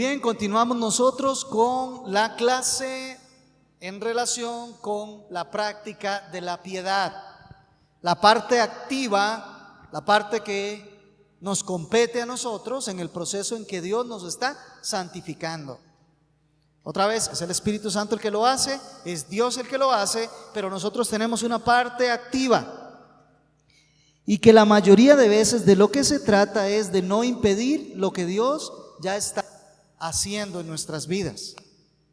Bien, continuamos nosotros con la clase en relación con la práctica de la piedad. La parte activa, la parte que nos compete a nosotros en el proceso en que Dios nos está santificando. Otra vez, es el Espíritu Santo el que lo hace, es Dios el que lo hace, pero nosotros tenemos una parte activa. Y que la mayoría de veces de lo que se trata es de no impedir lo que Dios ya está haciendo en nuestras vidas.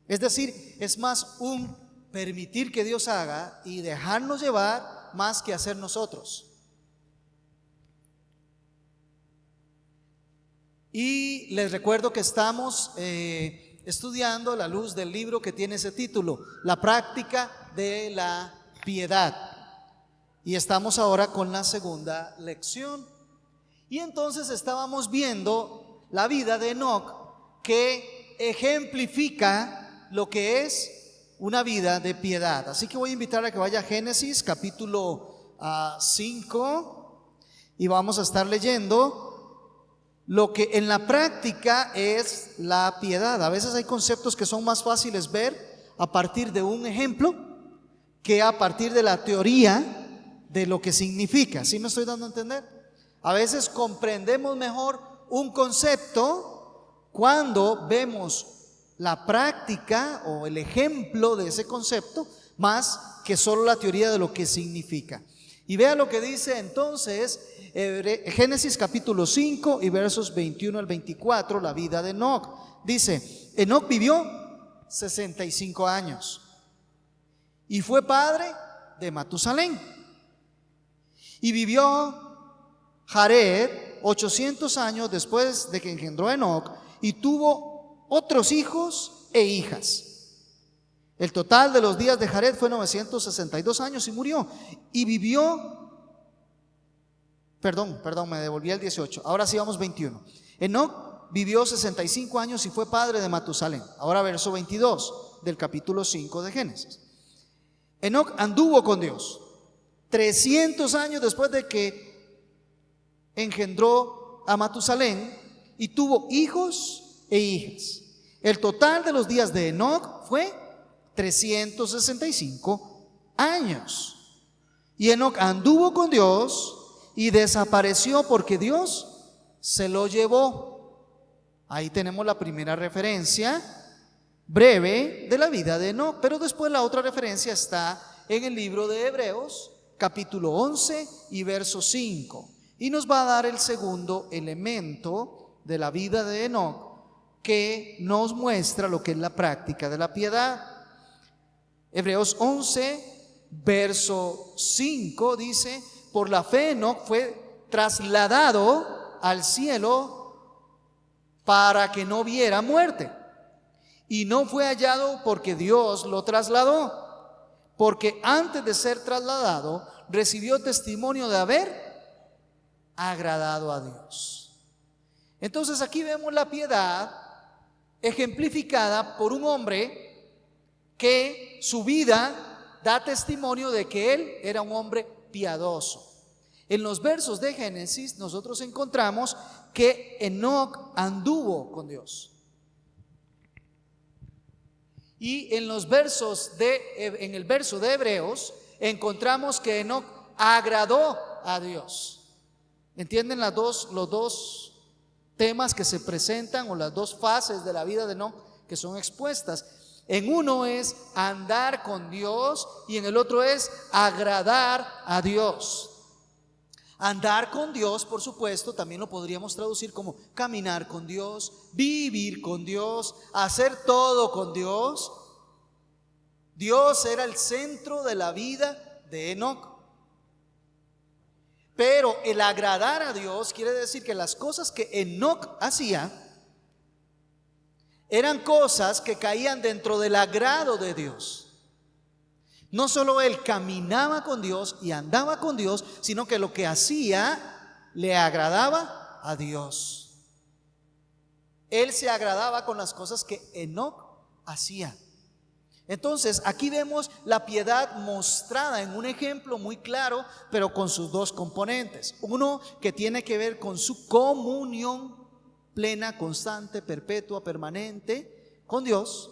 Es decir, es más un permitir que Dios haga y dejarnos llevar más que hacer nosotros. Y les recuerdo que estamos estudiando a la luz del libro que tiene ese título, La práctica de la piedad. Y estamos ahora con la segunda lección. Y entonces estábamos viendo la vida de Enoc, que ejemplifica lo que es una vida de piedad. Así que voy a invitar a que vaya a Génesis capítulo 5 y vamos a estar leyendo lo que en la práctica es la piedad. A veces hay conceptos que son más fáciles ver a partir de un ejemplo que a partir de la teoría de lo que significa. ¿Sí me estoy dando a entender? A veces comprendemos mejor un concepto cuando vemos la práctica o el ejemplo de ese concepto más que solo la teoría de lo que significa. Y vea lo que dice entonces Génesis capítulo 5 y versos 21 al 24, la vida de Enoc. Dice: Enoc vivió 65 años y fue padre de Matusalén. Y vivió Jared 800 años después de que engendró a Enoc, y tuvo otros hijos e hijas. El total de los días de Jared fue 962 años y murió. Y vivió, perdón, me devolví al 18. Ahora sí vamos 21. Enoc vivió 65 años y fue padre de Matusalén. Ahora verso 22 del capítulo 5 de Génesis. Enoc anduvo con Dios 300 años después de que engendró a Matusalén, y tuvo hijos e hijas. El total de los días de Enoc fue 365 años. Y Enoc anduvo con Dios y desapareció porque Dios se lo llevó. Ahí tenemos la primera referencia breve de la vida de Enoc, pero después la otra referencia está en el libro de Hebreos capítulo 11 y verso 5, y nos va a dar el segundo elemento de la vida de Enoc que nos muestra lo que es la práctica de la piedad. Hebreos 11 verso 5 dice: por la fe Enoc fue trasladado al cielo para que no viera muerte, y no fue hallado porque Dios lo trasladó, porque antes de ser trasladado recibió testimonio de haber agradado a Dios. Entonces aquí vemos la piedad ejemplificada por un hombre que su vida da testimonio de que él era un hombre piadoso. En los versos de Génesis nosotros encontramos que Enoc anduvo con Dios. Y en el verso de Hebreos encontramos que Enoc agradó a Dios. ¿Entienden los dos temas que se presentan, o las dos fases de la vida de Enoc que son expuestas? En uno es andar con Dios y en el otro es agradar a Dios. Andar con Dios, por supuesto, también lo podríamos traducir como caminar con Dios, vivir con Dios, hacer todo con Dios. Dios era el centro de la vida de Enoc. Pero el agradar a Dios quiere decir que las cosas que Enoc hacía eran cosas que caían dentro del agrado de Dios. No solo él caminaba con Dios y andaba con Dios, sino que lo que hacía le agradaba a Dios. Él se agradaba con las cosas que Enoc hacía. Entonces aquí vemos la piedad mostrada en un ejemplo muy claro, pero con sus dos componentes. Uno que tiene que ver con su comunión plena, constante, perpetua, permanente con Dios.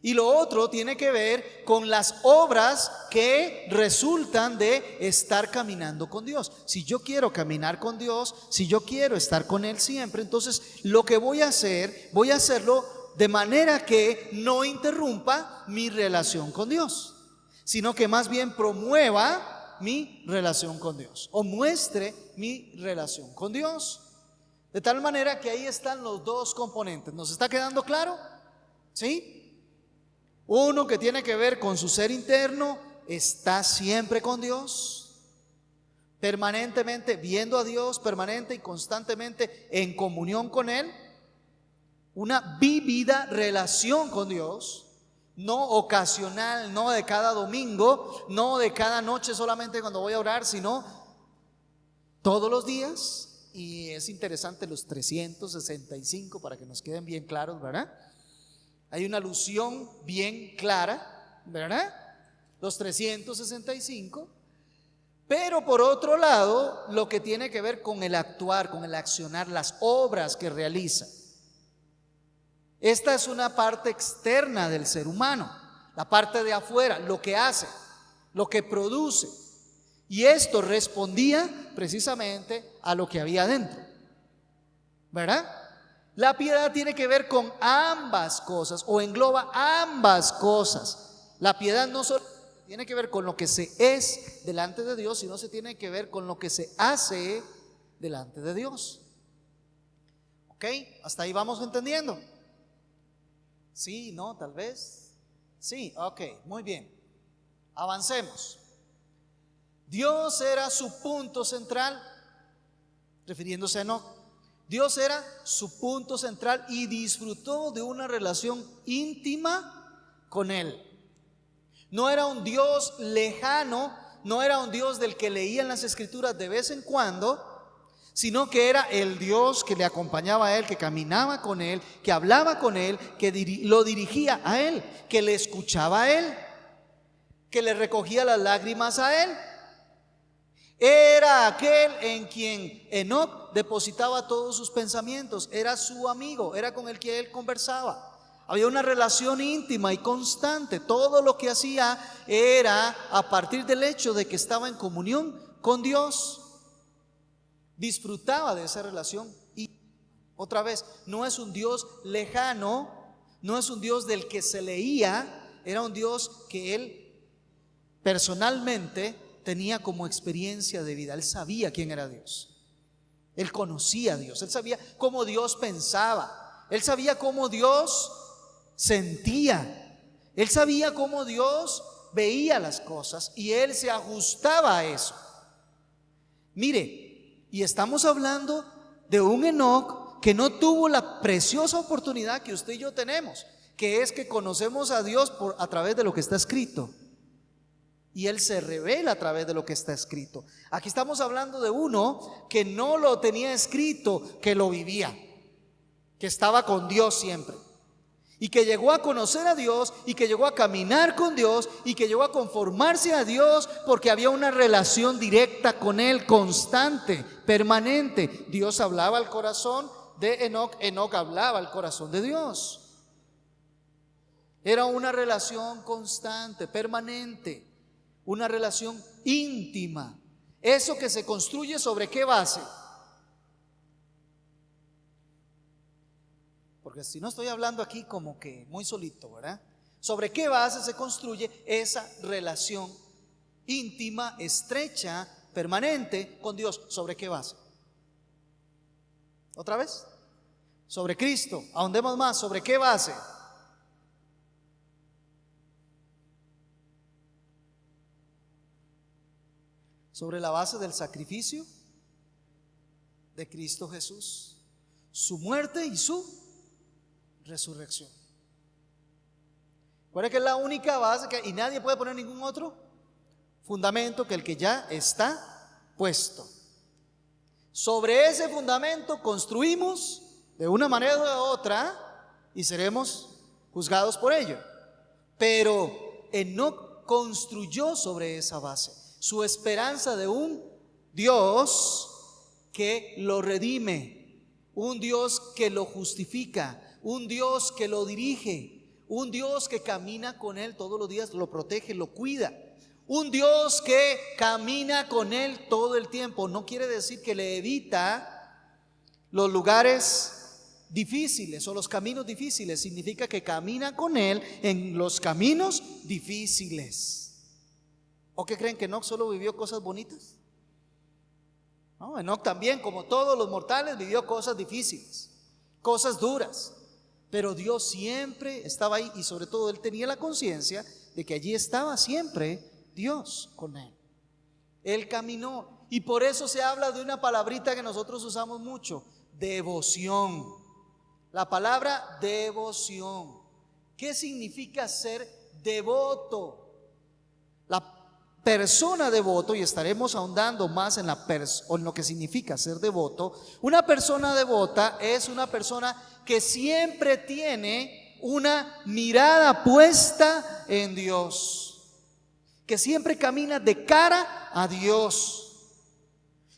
Y lo otro tiene que ver con las obras que resultan de estar caminando con Dios. Si yo quiero caminar con Dios, si yo quiero estar con Él siempre, entonces lo que voy a hacerlo de manera que no interrumpa mi relación con Dios, sino que más bien promueva mi relación con Dios o muestre mi relación con Dios. De tal manera que ahí están los dos componentes. ¿Nos está quedando claro? ¿Sí? Uno que tiene que ver con su ser interno, está siempre con Dios, permanentemente viendo a Dios, permanente y constantemente en comunión con Él. Una vívida relación con Dios, no ocasional, no de cada domingo, no de cada noche solamente cuando voy a orar, sino todos los días. Y es interesante los 365 para que nos queden bien claros, ¿verdad? Hay una alusión bien clara, ¿verdad? Los 365. Pero por otro lado, lo que tiene que ver con el actuar, con el accionar, las obras que realiza. Esta es una parte externa del ser humano, la parte de afuera, lo que hace, lo que produce. Y esto respondía precisamente a lo que había dentro, ¿verdad? La piedad tiene que ver con ambas cosas o engloba ambas cosas. La piedad no solo tiene que ver con lo que se es delante de Dios, sino se tiene que ver con lo que se hace delante de Dios. ¿Ok? ¿Hasta ahí vamos entendiendo? Sí, no, tal vez. Sí, ok, muy bien. Avancemos. Dios era su punto central, refiriéndose a Enoc. Dios era su punto central y disfrutó de una relación íntima con Él. No era un Dios lejano, no era un Dios del que leían las escrituras de vez en cuando, sino que era el Dios que le acompañaba a Él, que caminaba con Él, que hablaba con Él, que lo dirigía a Él, que le escuchaba a Él, que le recogía las lágrimas a Él. Era aquel en quien Enoc depositaba todos sus pensamientos, era su amigo, era con el que él conversaba. Había una relación íntima y constante. Todo lo que hacía era a partir del hecho de que estaba en comunión con Dios. Disfrutaba de esa relación. Y otra vez, no es un Dios lejano, no es un Dios del que se leía, era un Dios que él personalmente tenía como experiencia de vida. Él sabía quién era Dios, él conocía a Dios, él sabía cómo Dios pensaba, él sabía cómo Dios sentía, él sabía cómo Dios veía las cosas y él se ajustaba a eso. Mire, y estamos hablando de un Enoc que no tuvo la preciosa oportunidad que usted y yo tenemos, que es que conocemos a Dios a través de lo que está escrito. Y Él se revela a través de lo que está escrito. Aquí estamos hablando de uno que no lo tenía escrito, que lo vivía, que estaba con Dios siempre, y que llegó a conocer a Dios, y que llegó a caminar con Dios, y que llegó a conformarse a Dios, porque había una relación directa con Él, constante, permanente. Dios hablaba al corazón de Enoc, Enoc hablaba al corazón de Dios. Era una relación constante, permanente, una relación íntima. Eso que se construye, ¿sobre qué base? Porque si no estoy hablando aquí como que muy solito, ¿verdad? ¿Sobre qué base se construye esa relación íntima, estrecha, permanente con Dios? ¿Sobre qué base? ¿Otra vez? Sobre Cristo. Ahondemos más. ¿Sobre qué base? Sobre la base del sacrificio de Cristo Jesús, su muerte y su resurrección. ¿Cuál es que es la única base y nadie puede poner ningún otro fundamento que el que ya está puesto? Sobre ese fundamento construimos de una manera u otra y seremos juzgados por ello. Pero Enoc construyó sobre esa base su esperanza de un Dios que lo redime, un Dios que lo justifica, un Dios que lo dirige, un Dios que camina con él todos los días, lo protege, lo cuida. Un Dios que camina con él todo el tiempo. No quiere decir que le evita los lugares difíciles o los caminos difíciles. Significa que camina con él en los caminos difíciles. ¿O qué creen? ¿Que Enoc solo vivió cosas bonitas? No, Enoc también, como todos los mortales, vivió cosas difíciles, cosas duras. Pero Dios siempre estaba ahí, y sobre todo él tenía la conciencia de que allí estaba siempre Dios con él. Él caminó, y por eso se habla de una palabrita que nosotros usamos mucho: devoción. La palabra devoción. ¿Qué significa ser devoto? La persona devoto, y estaremos ahondando más en lo que significa ser devoto. Una persona devota es una persona que siempre tiene una mirada puesta en Dios, que siempre camina de cara a Dios,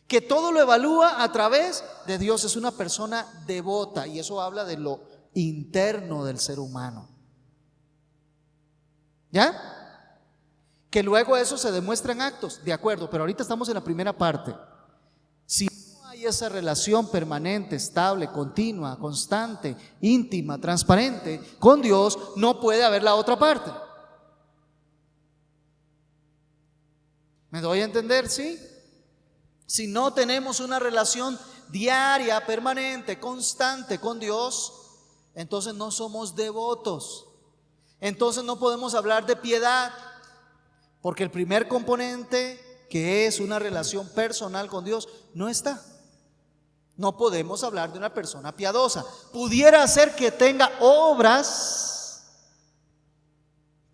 que todo lo evalúa a través de Dios. Es una persona devota, y eso habla de lo interno del ser humano. ¿Ya? Que luego eso se demuestra en actos, de acuerdo, pero ahorita estamos en la primera parte. Si no hay esa relación permanente, estable, continua, constante, íntima, transparente con Dios, no puede haber la otra parte. ¿Me doy a entender? ¿Sí? Si no tenemos una relación diaria, permanente, constante con Dios, entonces no somos devotos. Entonces no podemos hablar de piedad, porque el primer componente, que es una relación personal con Dios, no está. No podemos hablar de una persona piadosa. Pudiera ser que tenga obras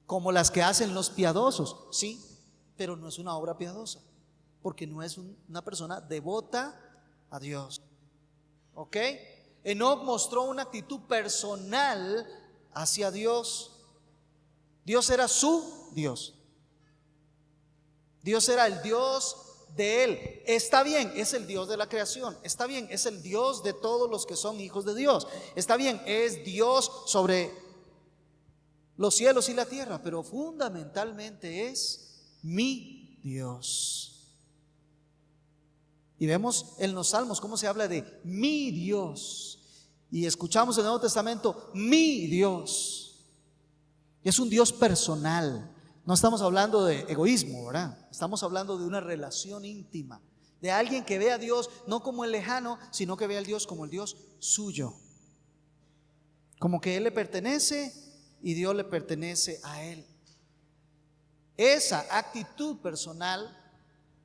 como las que hacen los piadosos, sí, pero no es una obra piadosa, porque no es una persona devota a Dios. ¿Ok? Enoc mostró una actitud personal hacia Dios. Dios era su Dios. Dios era el Dios de él. Está bien, es el Dios de la creación. Está bien, es el Dios de todos los que son hijos de Dios. Está bien, es Dios sobre los cielos y la tierra, pero fundamentalmente es mi Dios. Y vemos en los Salmos cómo se habla de mi Dios, y escuchamos en el Nuevo Testamento mi Dios. Es un Dios personal. No estamos hablando de egoísmo, ¿verdad? Estamos hablando de una relación íntima, de alguien que ve a Dios no como el lejano, sino que ve a Dios como el Dios suyo, como que Él le pertenece y Dios le pertenece a Él. Esa actitud personal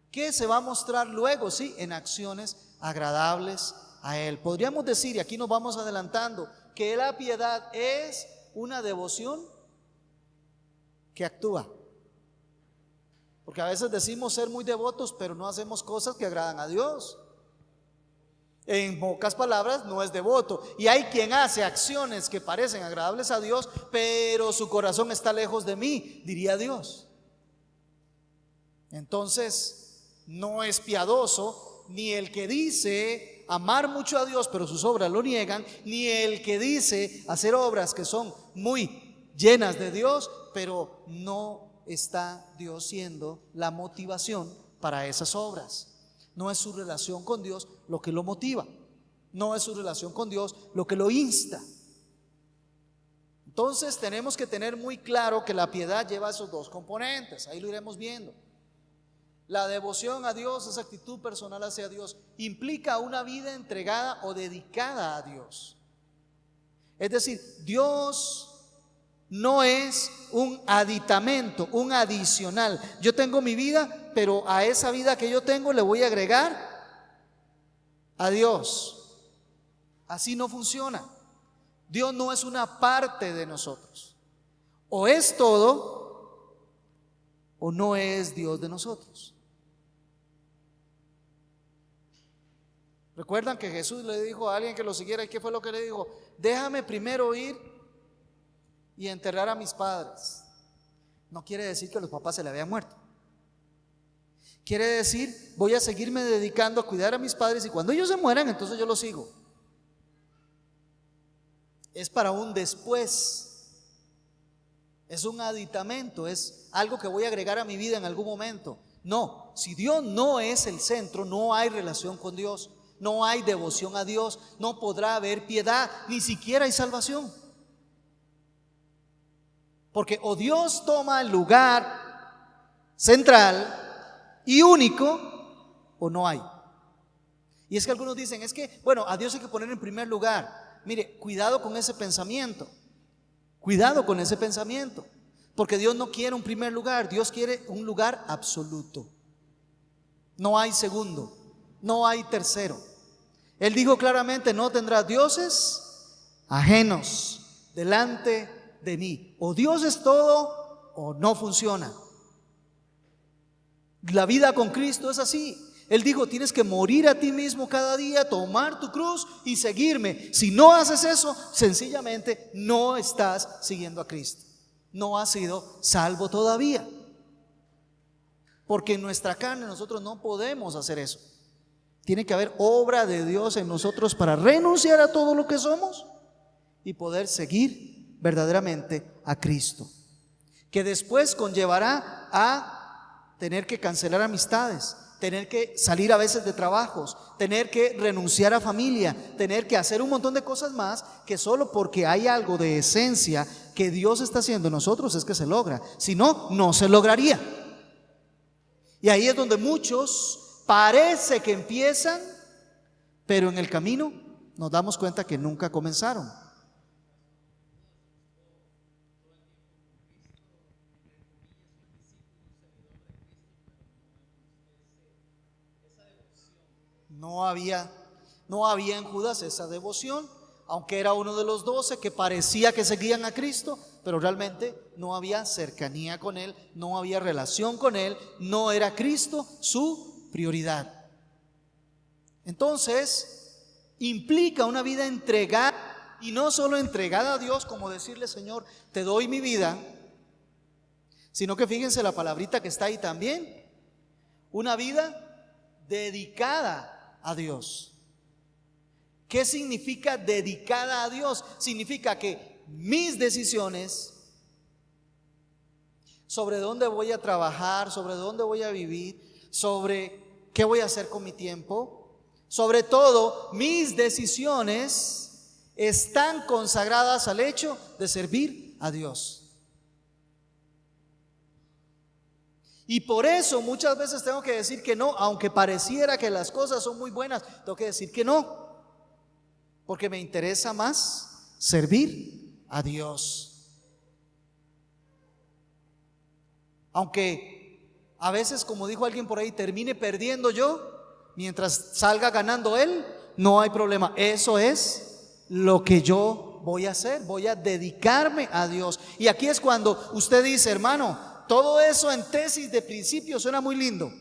que se va a mostrar luego, sí, en acciones agradables a Él. Podríamos decir, y aquí nos vamos adelantando, que la piedad es una devoción que actúa. Porque a veces decimos ser muy devotos, pero no hacemos cosas que agradan a Dios. En pocas palabras, no es devoto. Y hay quien hace acciones que parecen agradables a Dios, pero su corazón está lejos de mí, diría Dios. Entonces, no es piadoso ni el que dice amar mucho a Dios, pero sus obras lo niegan, ni el que dice hacer obras que son muy llenas de Dios, pero no está Dios siendo la motivación para esas obras. No es su relación con Dios lo que lo motiva, no es su relación con Dios lo que lo insta. Entonces tenemos que tener muy claro que la piedad lleva esos dos componentes, ahí lo iremos viendo. La devoción a Dios, esa actitud personal hacia Dios, implica una vida entregada o dedicada a Dios. Es decir, Dios no es un aditamento, un adicional. Yo tengo mi vida, pero a esa vida que yo tengo le voy a agregar a Dios. Así no funciona. Dios no es una parte de nosotros. O es todo o no es Dios de nosotros. ¿Recuerdan que Jesús le dijo a alguien que lo siguiera? ¿Y qué fue lo que le dijo? Déjame primero ir y enterrar a mis padres. No quiere decir que los papás se le habían muerto. Quiere decir, voy a seguirme dedicando a cuidar a mis padres, y cuando ellos se mueran, entonces yo los sigo. es para un después, es un aditamento, es algo que voy a agregar a mi vida en algún momento. No, si Dios no es el centro, no hay relación con Dios, no hay devoción a Dios, no podrá haber piedad, ni siquiera hay salvación. Porque o Dios toma el lugar central y único, o no hay. Y es que algunos dicen, es que, bueno, a Dios hay que poner en primer lugar. Mire, cuidado con ese pensamiento, cuidado con ese pensamiento, porque Dios no quiere un primer lugar, Dios quiere un lugar absoluto. No hay segundo, no hay tercero. Él dijo claramente, no tendrás dioses ajenos delante de mí. O Dios es todo o no funciona. La vida con Cristo es así. Él dijo, tienes que morir a ti mismo cada día, tomar tu cruz y seguirme. Si no haces eso, sencillamente no estás siguiendo a Cristo. No has sido salvo todavía. Porque en nuestra carne nosotros no podemos hacer eso. Tiene que haber obra de Dios en nosotros para renunciar a todo lo que somos y poder seguir verdaderamente a Cristo, que después conllevará a tener que cancelar amistades, tener que salir a veces de trabajos, tener que renunciar a familia, tener que hacer un montón de cosas más, que solo porque hay algo de esencia que Dios está haciendo en nosotros es que se logra. Si no, no se lograría. Y ahí es donde muchos parece que empiezan, pero en el camino nos damos cuenta que nunca comenzaron. No había en Judas esa devoción, aunque era uno de los 12 que parecía que seguían a Cristo, pero realmente no había cercanía con Él, no había relación con Él, no era Cristo su prioridad. Entonces, implica una vida entregada, y no solo entregada a Dios, como decirle, Señor, te doy mi vida, sino que fíjense la palabrita que está ahí también, una vida dedicada a Dios. ¿Qué significa dedicada a Dios? Significa que mis decisiones sobre dónde voy a trabajar, sobre dónde voy a vivir, sobre qué voy a hacer con mi tiempo, sobre todo mis decisiones están consagradas al hecho de servir a Dios. Y por eso muchas veces tengo que decir que no, aunque pareciera que las cosas son muy buenas, tengo que decir que no, porque me interesa más servir a Dios. Aunque a veces, como dijo alguien por ahí, termine perdiendo yo, mientras salga ganando él, no hay problema. Eso es lo que yo voy a hacer, voy a dedicarme a Dios. Y aquí es cuando usted dice, hermano, todo eso en tesis de principio suena muy lindo,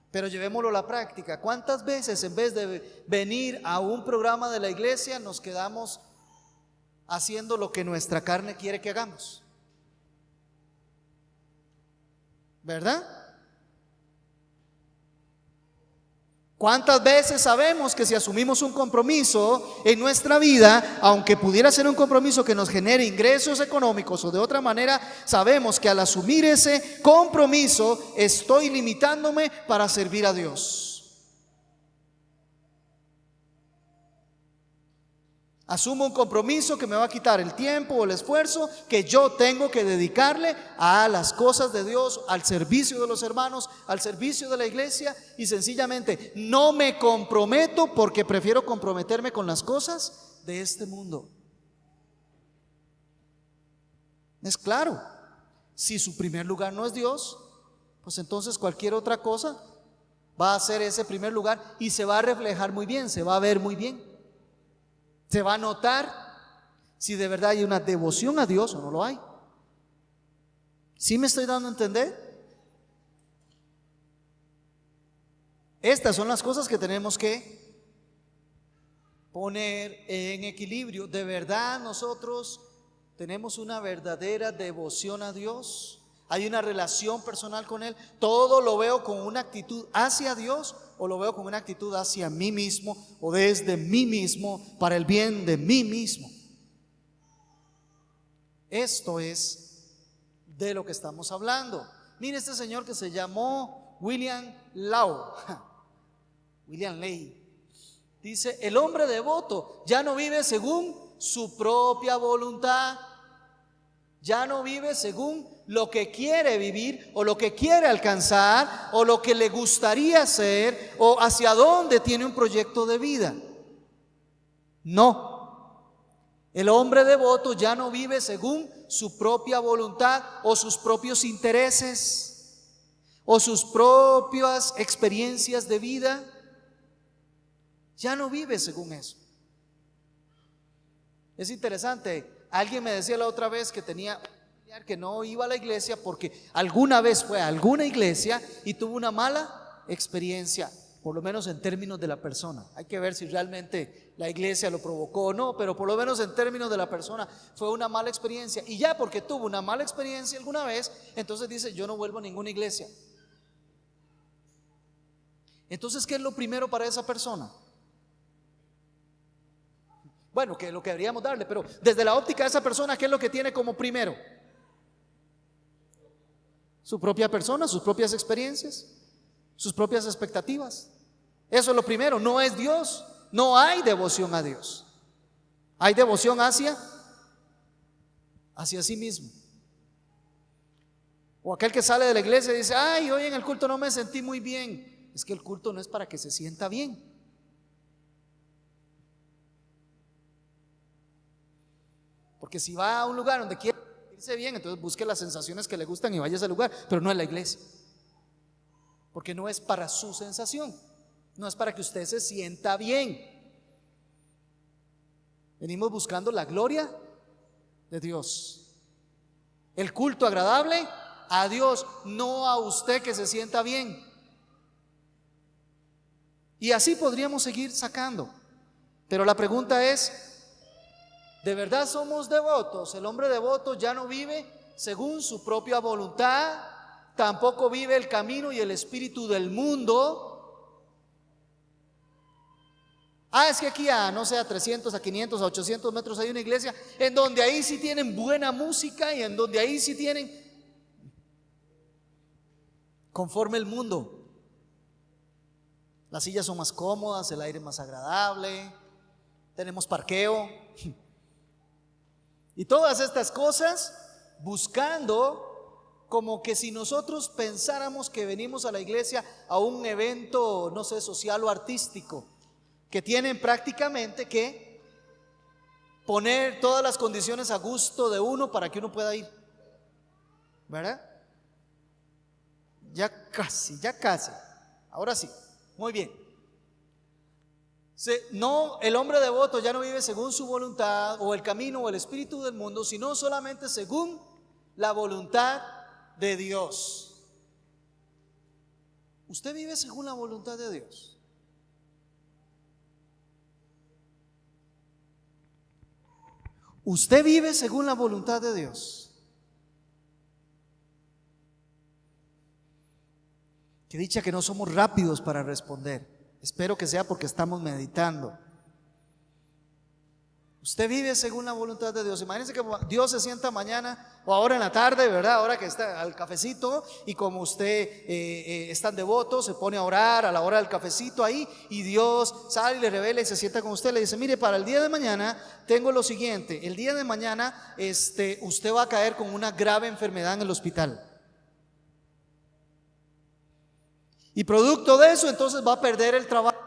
pero llevémoslo a la práctica. ¿Cuántas veces en vez de venir a un programa de la iglesia nos quedamos haciendo lo que nuestra carne quiere que hagamos? ¿Verdad? ¿Cuántas veces sabemos que si asumimos un compromiso en nuestra vida, aunque pudiera ser un compromiso que nos genere ingresos económicos o de otra manera, sabemos que al asumir ese compromiso estoy limitándome para servir a Dios? Asumo un compromiso que me va a quitar el tiempo o el esfuerzo que yo tengo que dedicarle a las cosas de Dios, al servicio de los hermanos, al servicio de la iglesia, y sencillamente no me comprometo porque prefiero comprometerme con las cosas de este mundo. Es claro, si su primer lugar no es Dios, pues entonces cualquier otra cosa va a ser ese primer lugar y se va a reflejar muy bien, se va a ver muy bien. Se va a notar si de verdad hay una devoción a Dios o no lo hay. ¿Sí me estoy dando a entender? Estas son las cosas que tenemos que poner en equilibrio. ¿De verdad nosotros tenemos una verdadera devoción a Dios? ¿Hay una relación personal con Él? ¿Todo lo veo con una actitud hacia Dios o lo veo con una actitud hacia mí mismo o desde mí mismo para el bien de mí mismo? Esto es de lo que estamos hablando. Mire este señor que se llamó William Law, William Ley. Dice, el hombre devoto ya no vive según su propia voluntad, ya no vive según lo que quiere vivir o lo que quiere alcanzar o lo que le gustaría hacer o hacia dónde tiene un proyecto de vida. No, el hombre devoto ya no vive según su propia voluntad o sus propios intereses o sus propias experiencias de vida. Ya no vive según eso. Es interesante, alguien me decía la otra vez que tenía un familiar que no iba a la iglesia porque alguna vez fue a alguna iglesia y tuvo una mala experiencia, por lo menos en términos de la persona. Hay que ver si realmente la iglesia lo provocó o no, pero por lo menos en términos de la persona fue una mala experiencia. Y ya porque tuvo una mala experiencia alguna vez, entonces dice, yo no vuelvo a ninguna iglesia. Entonces, ¿qué es lo primero para esa persona? Bueno, que es lo que deberíamos darle, pero desde la óptica de esa persona, ¿qué es lo que tiene como primero? Su propia persona, sus propias experiencias, sus propias expectativas. Eso es lo primero, no es Dios. No hay devoción a Dios. Hay devoción hacia sí mismo. O aquel que sale de la iglesia y dice, ay, hoy en el culto no me sentí muy bien. Es que el culto no es para que se sienta bien. Porque si va a un lugar donde quiere sentirse bien, entonces busque las sensaciones que le gustan y vaya a ese lugar, pero no es la iglesia. Porque no es para su sensación, no es para que usted se sienta bien. Venimos buscando la gloria de Dios, el culto agradable a Dios, no a usted que se sienta bien. Y así podríamos seguir sacando. Pero la pregunta es, ¿de verdad somos devotos? El hombre devoto ya no vive según su propia voluntad, tampoco vive el camino y el espíritu del mundo. Es que aquí no sé, a 300, a 500, a 800 metros hay una iglesia en donde ahí sí tienen buena música y en donde ahí sí tienen conforme el mundo. Las sillas son más cómodas, el aire más agradable, tenemos parqueo y todas estas cosas buscando como que si nosotros pensáramos que venimos a la iglesia a un evento, no sé, social o artístico, que tienen prácticamente que poner todas las condiciones a gusto de uno para que uno pueda ir, ¿verdad? Ya casi, ahora sí, muy bien. No, el hombre devoto ya no vive según su voluntad o el camino o el espíritu del mundo, sino solamente según la voluntad de Dios. ¿Usted vive según la voluntad de Dios? ¿Usted vive según la voluntad de Dios? Qué dicha que no somos rápidos para responder. Espero que sea porque estamos meditando. Usted vive según la voluntad de Dios. Imagínense que Dios se sienta mañana o ahora en la tarde, ¿verdad? Ahora que está al cafecito y como usted es tan devoto, se pone a orar a la hora del cafecito ahí y Dios sale y le revela y se sienta con usted. Le dice, mire, para el día de mañana tengo lo siguiente. El día de mañana usted va a caer con una grave enfermedad en el hospital. Y producto de eso entonces va a perder el trabajo.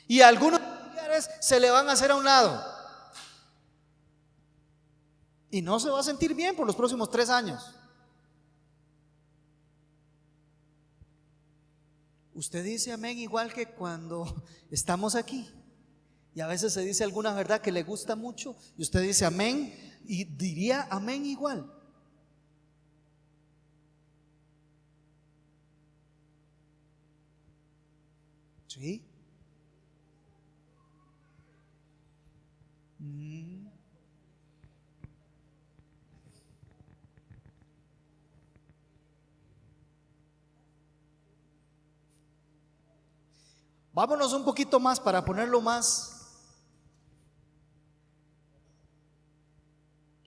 Y algunos familiares se le van a hacer a un lado. Y no se va a sentir bien por los próximos 3 años. Usted dice amén igual que cuando estamos aquí. Y a veces se dice alguna verdad que le gusta mucho. Y usted dice amén y diría amén igual. ¿Sí? Vámonos un poquito más para ponerlo más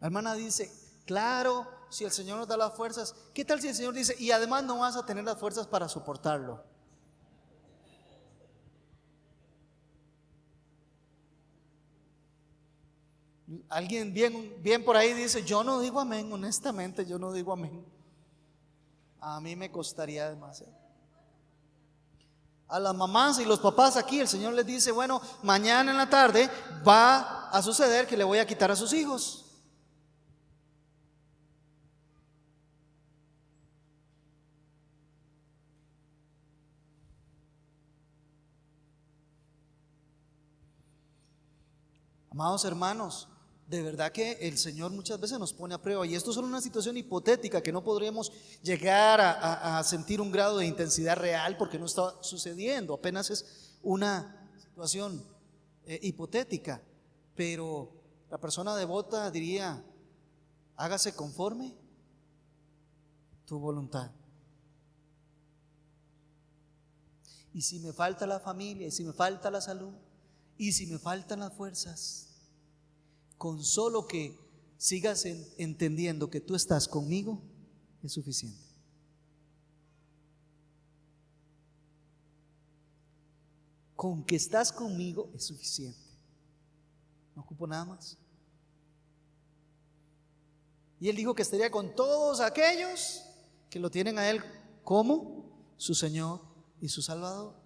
La hermana dice, claro, si el Señor nos da las fuerzas. ¿Qué tal si el Señor dice, y además no vas a tener las fuerzas para soportarlo? Alguien bien por ahí dice, yo no digo amén, honestamente yo no digo amén. A mí me costaría demasiado. A las mamás y los papás aquí el Señor les dice, bueno, mañana en la tarde va a suceder que le voy a quitar a sus hijos. Amados hermanos, de verdad que el Señor muchas veces nos pone a prueba, y esto es solo una situación hipotética que no podríamos llegar a sentir un grado de intensidad real porque no está sucediendo, apenas es una situación hipotética, pero la persona devota diría, hágase conforme tu voluntad. Y si me falta la familia, y si me falta la salud, y si me faltan las fuerzas, con solo que sigas entendiendo que tú estás conmigo, es suficiente. Con que estás conmigo es suficiente. No ocupo nada más. Y Él dijo que estaría con todos aquellos que lo tienen a Él como su Señor y su Salvador.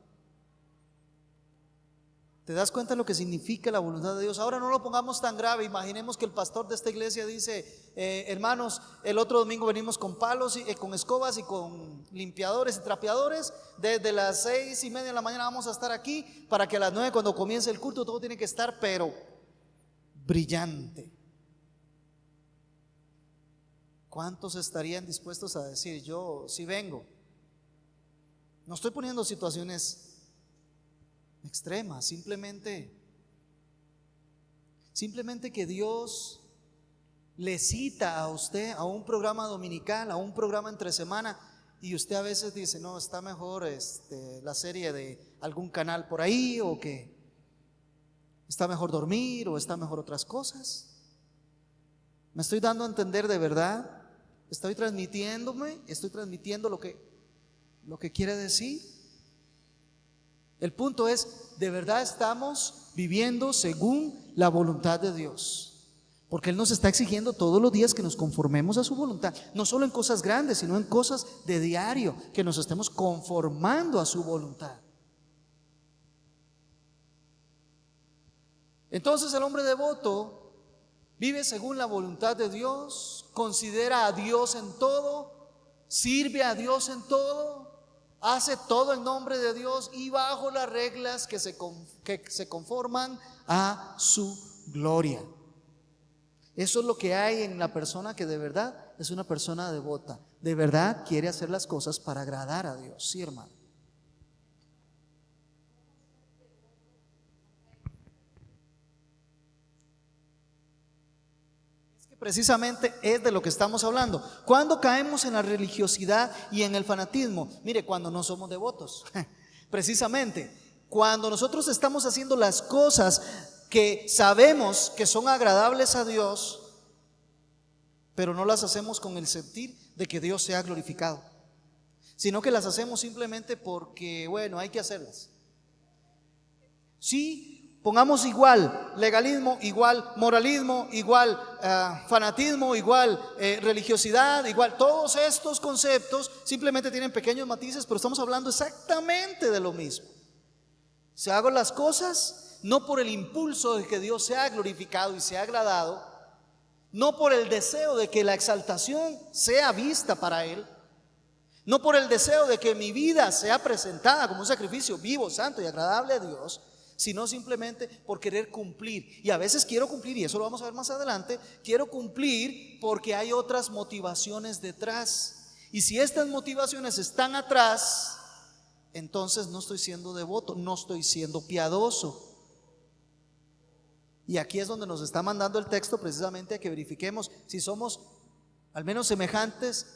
¿Te das cuenta de lo que significa la voluntad de Dios? Ahora no lo pongamos tan grave. Imaginemos que el pastor de esta iglesia dice, hermanos, el otro domingo venimos con palos, con escobas y con limpiadores y trapeadores. Desde las 6:30 de la mañana vamos a estar aquí para que a las 9, cuando comience el culto, todo tiene que estar pero brillante. ¿Cuántos estarían dispuestos a decir, yo sí vengo? No estoy poniendo situaciones extrema, simplemente que Dios le cita a usted a un programa dominical, a un programa entre semana, y usted a veces dice, no, está mejor la serie de algún canal por ahí, o que está mejor dormir, o está mejor otras cosas. ¿Me estoy dando a entender de verdad? ¿Estoy transmitiendo lo que quiere decir? El punto es, ¿de verdad estamos viviendo según la voluntad de Dios? Porque Él nos está exigiendo todos los días que nos conformemos a su voluntad, no solo en cosas grandes, sino en cosas de diario, que nos estemos conformando a su voluntad. Entonces el hombre devoto vive según la voluntad de Dios, considera a Dios en todo, sirve a Dios en todo, hace todo en nombre de Dios y bajo las reglas que se conforman a su gloria. Eso es lo que hay en la persona que de verdad es una persona devota. De verdad quiere hacer las cosas para agradar a Dios. Sí, hermano. Precisamente es de lo que estamos hablando. ¿Cuándo caemos en la religiosidad y en el fanatismo? Mire, cuando no somos devotos. Precisamente, cuando nosotros estamos haciendo las cosas que sabemos que son agradables a Dios, pero no las hacemos con el sentir de que Dios sea glorificado, sino que las hacemos simplemente porque, bueno, hay que hacerlas. Sí. Pongamos igual legalismo, igual moralismo, igual fanatismo, igual religiosidad, igual. Todos estos conceptos simplemente tienen pequeños matices, pero estamos hablando exactamente de lo mismo. Si hago las cosas no por el impulso de que Dios sea glorificado y sea agradado, no por el deseo de que la exaltación sea vista para Él, no por el deseo de que mi vida sea presentada como un sacrificio vivo, santo y agradable a Dios, sino simplemente por querer cumplir. Y a veces quiero cumplir, y eso lo vamos a ver más adelante, quiero cumplir porque hay otras motivaciones detrás. Y si estas motivaciones están atrás, entonces no estoy siendo devoto, no estoy siendo piadoso. Y aquí es donde nos está mandando el texto precisamente a que verifiquemos si somos al menos semejantes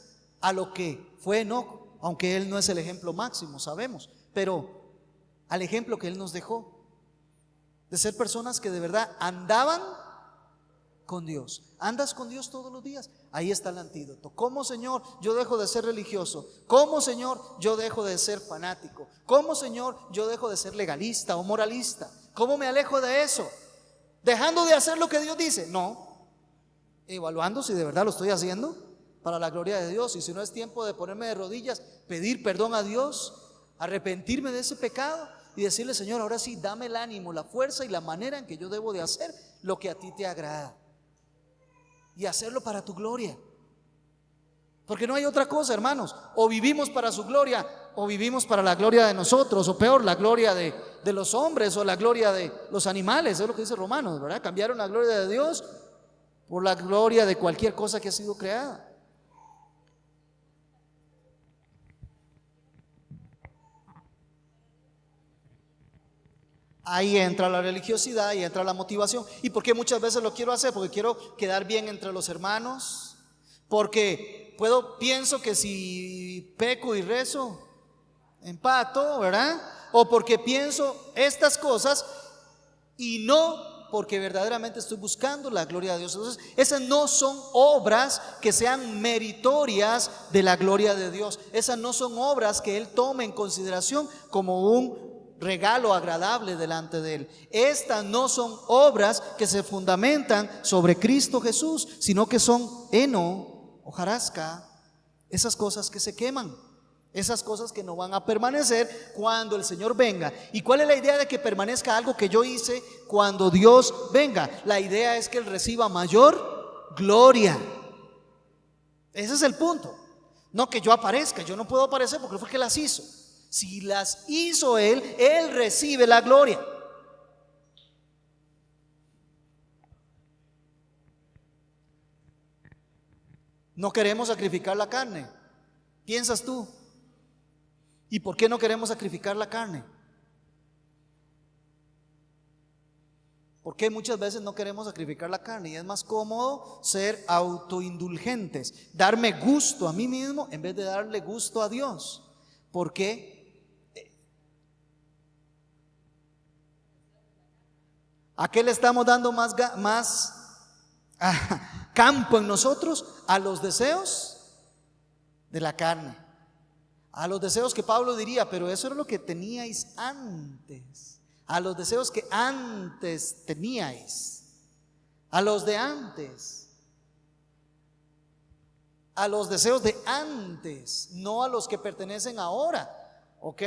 a lo que fue Enoc, aunque él no es el ejemplo máximo, sabemos, pero al ejemplo que él nos dejó, de ser personas que de verdad andaban con Dios? ¿Andas con Dios todos los días? Ahí está el antídoto. ¿Cómo, Señor, yo dejo de ser religioso? ¿Cómo, Señor, yo dejo de ser fanático? ¿Cómo, Señor, yo dejo de ser legalista o moralista? ¿Cómo me alejo de eso? ¿Dejando de hacer lo que Dios dice? No. Evaluando si de verdad lo estoy haciendo para la gloria de Dios. Y si no, es tiempo de ponerme de rodillas, pedir perdón a Dios, arrepentirme de ese pecado y decirle: Señor, ahora sí, dame el ánimo, la fuerza y la manera en que yo debo de hacer lo que a ti te agrada, y hacerlo para tu gloria. Porque no hay otra cosa, hermanos. O vivimos para su gloria, o vivimos para la gloria de nosotros, o peor, la gloria de los hombres, o la gloria de los animales. Es lo que dice Romanos, ¿verdad? Cambiaron la gloria de Dios por la gloria de cualquier cosa que ha sido creada. Ahí entra la religiosidad y entra la motivación. ¿Y por qué muchas veces lo quiero hacer? Porque quiero quedar bien entre los hermanos, porque pienso que si peco y rezo, empato, ¿verdad? O porque pienso estas cosas y no porque verdaderamente estoy buscando la gloria de Dios. Entonces, esas no son obras que sean meritorias de la gloria de Dios. Esas no son obras que Él tome en consideración como un regalo agradable delante de Él. Estas no son obras que se fundamentan sobre Cristo Jesús, sino que son heno, hojarasca, esas cosas que se queman, esas cosas que no van a permanecer cuando el Señor venga. ¿Y cuál es la idea de que permanezca algo que yo hice cuando Dios venga? La idea es que Él reciba mayor gloria. Ese es el punto. No que yo aparezca, yo no puedo aparecer porque fue que las hizo. Si las hizo Él, Él recibe la gloria. No queremos sacrificar la carne. ¿Piensas tú? ¿Y por qué no queremos sacrificar la carne? ¿Por qué muchas veces no queremos sacrificar la carne? Y es más cómodo ser autoindulgentes, darme gusto a mí mismo en vez de darle gusto a Dios. ¿Por qué? ¿A qué le estamos dando más campo en nosotros? A los deseos de la carne, a los deseos que Pablo diría: pero eso era lo que teníais antes, a los deseos que antes teníais, a los de antes, a los deseos de antes, no a los que pertenecen ahora. ¿Ok?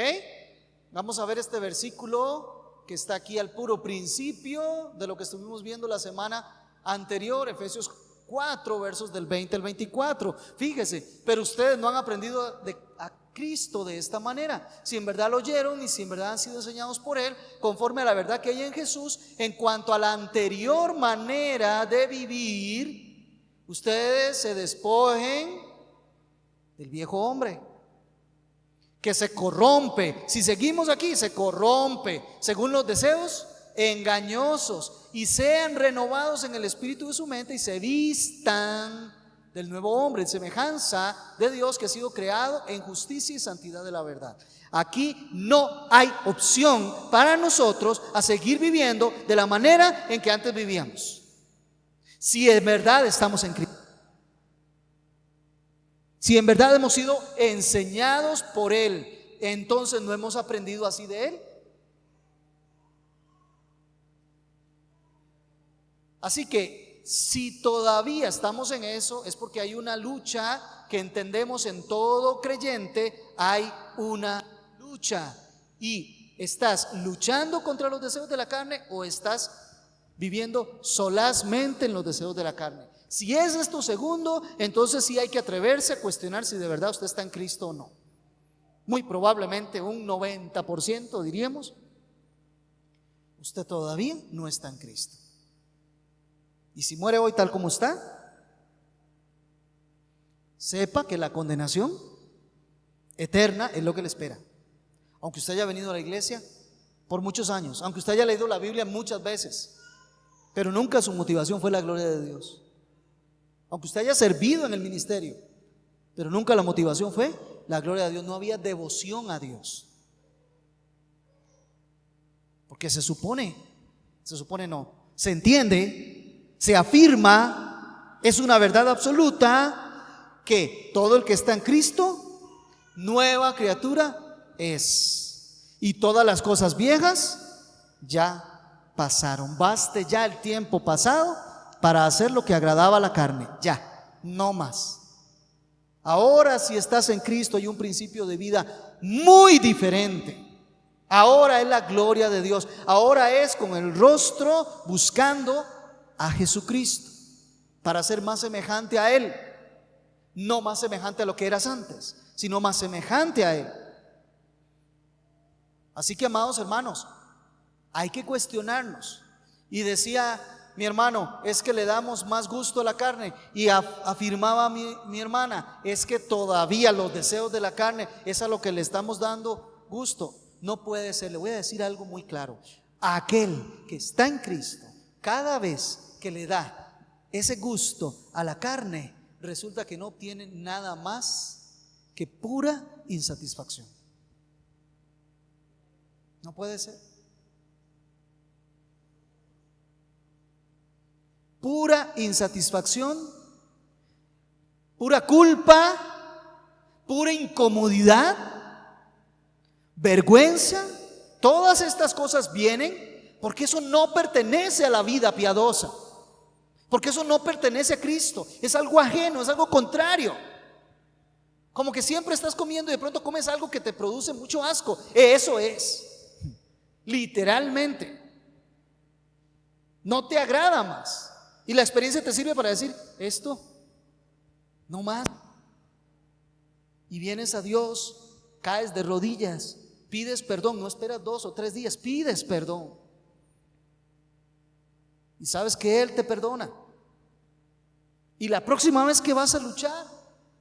Vamos a ver este versículo que está aquí al puro principio de lo que estuvimos viendo la semana anterior, Efesios 4, versos del 20 al 24. Fíjese: pero ustedes no han aprendido a Cristo de esta manera, si en verdad lo oyeron y si en verdad han sido enseñados por Él, conforme a la verdad que hay en Jesús. En cuanto a la anterior manera de vivir, ustedes se despojen del viejo hombre, que se corrompe. Si seguimos aquí, se corrompe según los deseos engañosos, y sean renovados en el espíritu de su mente, y se vistan del nuevo hombre, en semejanza de Dios, que ha sido creado en justicia y santidad de la verdad. Aquí no hay opción para nosotros a seguir viviendo de la manera en que antes vivíamos, si en verdad estamos en Cristo. Si en verdad hemos sido enseñados por Él, entonces no hemos aprendido así de Él. Así que si todavía estamos en eso, es porque hay una lucha que entendemos en todo creyente. Hay una lucha, y ¿estás luchando contra los deseos de la carne o estás viviendo solazmente en los deseos de la carne? Si es esto segundo, entonces sí hay que atreverse a cuestionar si de verdad usted está en Cristo o no. Muy probablemente un 90% diríamos: usted todavía no está en Cristo. Y si muere hoy tal como está, sepa que la condenación eterna es lo que le espera. Aunque usted haya venido a la iglesia por muchos años, aunque usted haya leído la Biblia muchas veces, pero nunca su motivación fue la gloria de Dios. Aunque usted haya servido en el ministerio, pero nunca la motivación fue la gloria de Dios. No había devoción a Dios. Porque se supone no, se entiende Se afirma, es una verdad absoluta, que todo el que está en Cristo, nueva criatura es. Y todas las cosas viejas ya pasaron. Baste ya el tiempo pasado para hacer lo que agradaba a la carne. Ya, no más. Ahora, si estás en Cristo, hay un principio de vida muy diferente. Ahora es la gloria de Dios. Ahora es con el rostro buscando a Jesucristo para ser más semejante a Él. No más semejante a lo que eras antes, sino más semejante a Él. Así que, amados hermanos, hay que cuestionarnos. Y decía mi hermano, es que le damos más gusto a la carne. Y afirmaba mi hermana, es que todavía los deseos de la carne es a lo que le estamos dando gusto. No puede ser. Le voy a decir algo muy claro: aquel que está en Cristo, cada vez que le da ese gusto a la carne, resulta que no obtiene nada más que pura insatisfacción. No puede ser. Pura insatisfacción, pura culpa, pura incomodidad, vergüenza. Todas estas cosas vienen porque eso no pertenece a la vida piadosa, porque eso no pertenece a Cristo. Es algo ajeno, es algo contrario. Como que siempre estás comiendo y de pronto comes algo que te produce mucho asco. Eso es, literalmente, no te agrada más. Y la experiencia te sirve para decir, esto no más. Y vienes a Dios, caes de rodillas, pides perdón. No esperas 2 o 3 días, pides perdón. Y sabes que Él te perdona. Y la próxima vez que vas a luchar,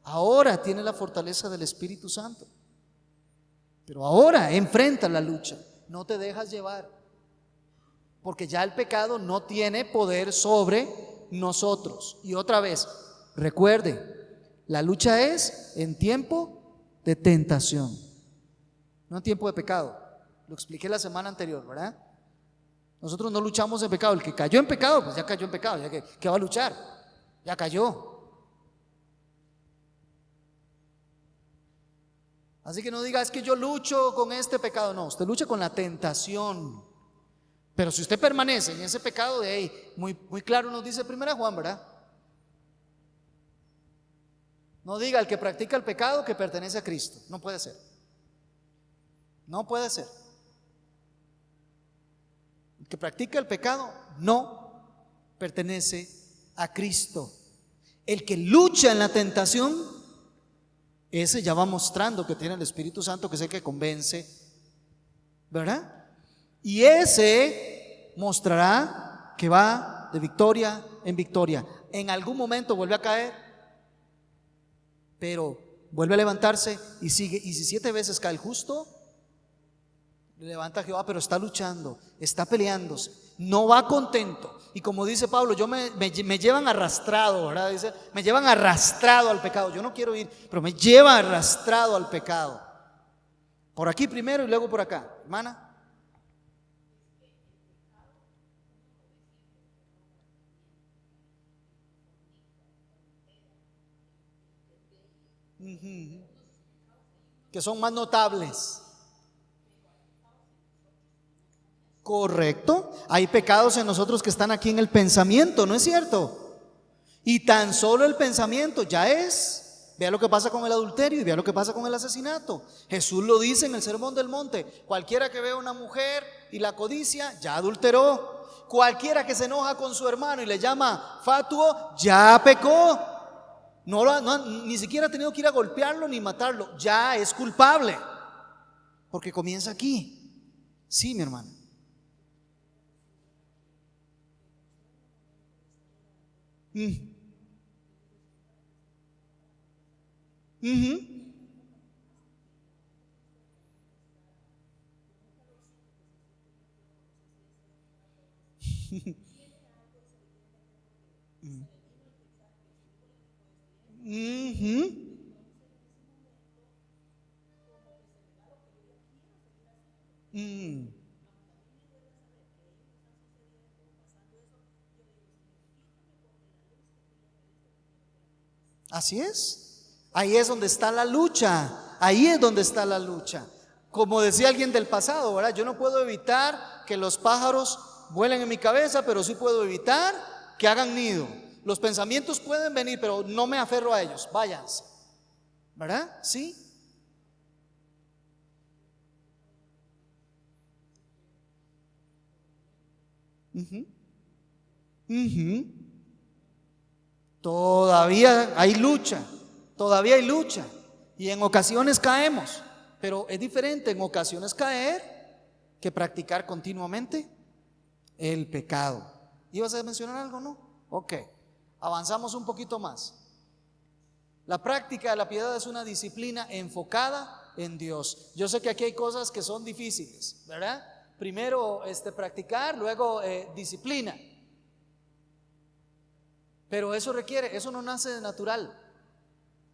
ahora tienes la fortaleza del Espíritu Santo. Pero ahora enfrenta la lucha, no te dejas llevar. Porque ya el pecado no tiene poder sobre nosotros. Y otra vez, recuerde, la lucha es en tiempo de tentación, no en tiempo de pecado. Lo expliqué la semana anterior, ¿verdad? Nosotros no luchamos en pecado. El que cayó en pecado, pues ya cayó en pecado. Ya que va a luchar, ya cayó. Así que no diga, es que yo lucho con este pecado. No, usted lucha con la tentación. Pero si usted permanece en ese pecado, de ahí, muy claro nos dice 1 Juan, ¿verdad? No diga, el que practica el pecado que pertenece a Cristo. No puede ser. No puede ser. El que practica el pecado no pertenece a Cristo. El que lucha en la tentación, ese ya va mostrando que tiene el Espíritu Santo, que es el que convence, ¿verdad? Y ese mostrará que va de victoria en victoria. En algún momento vuelve a caer, pero vuelve a levantarse y sigue. Y si 7 veces cae el justo, le levanta a Jehová, pero está luchando, está peleándose, no va contento. Y como dice Pablo, me llevan arrastrado, ¿verdad? Dice, me llevan arrastrado al pecado. Yo no quiero ir, pero me llevan arrastrado al pecado. Por aquí primero y luego por acá, hermana. Que son más notables. Correcto. Hay pecados en nosotros que están aquí en el pensamiento, ¿no es cierto? Y tan solo el pensamiento ya es. Vea lo que pasa con el adulterio y vea lo que pasa con el asesinato. Jesús lo dice en el Sermón del Monte: cualquiera que vea a una mujer y la codicia, ya adulteró. Cualquiera que se enoja con su hermano y le llama fatuo, ya pecó. Ni siquiera ha tenido que ir a golpearlo ni matarlo, ya es culpable, porque comienza aquí. Sí, mi hermano. Así es. Ahí es donde está la lucha. Ahí es donde está la lucha. Como decía alguien del pasado, ¿verdad? Yo no puedo evitar que los pájaros vuelen en mi cabeza, pero sí puedo evitar que hagan nido. Los pensamientos pueden venir, pero no me aferro a ellos. Váyanse. ¿Verdad? Sí. Ujú. Ujú. Todavía hay lucha. Todavía hay lucha. Y en ocasiones caemos. Pero es diferente en ocasiones caer que practicar continuamente el pecado. ¿Ibas a mencionar algo, no? Ok. Avanzamos un poquito más. La práctica de la piedad es una disciplina enfocada en Dios. Yo sé que aquí hay cosas que son difíciles, ¿verdad? Primero practicar, luego disciplina. Pero eso no nace de natural.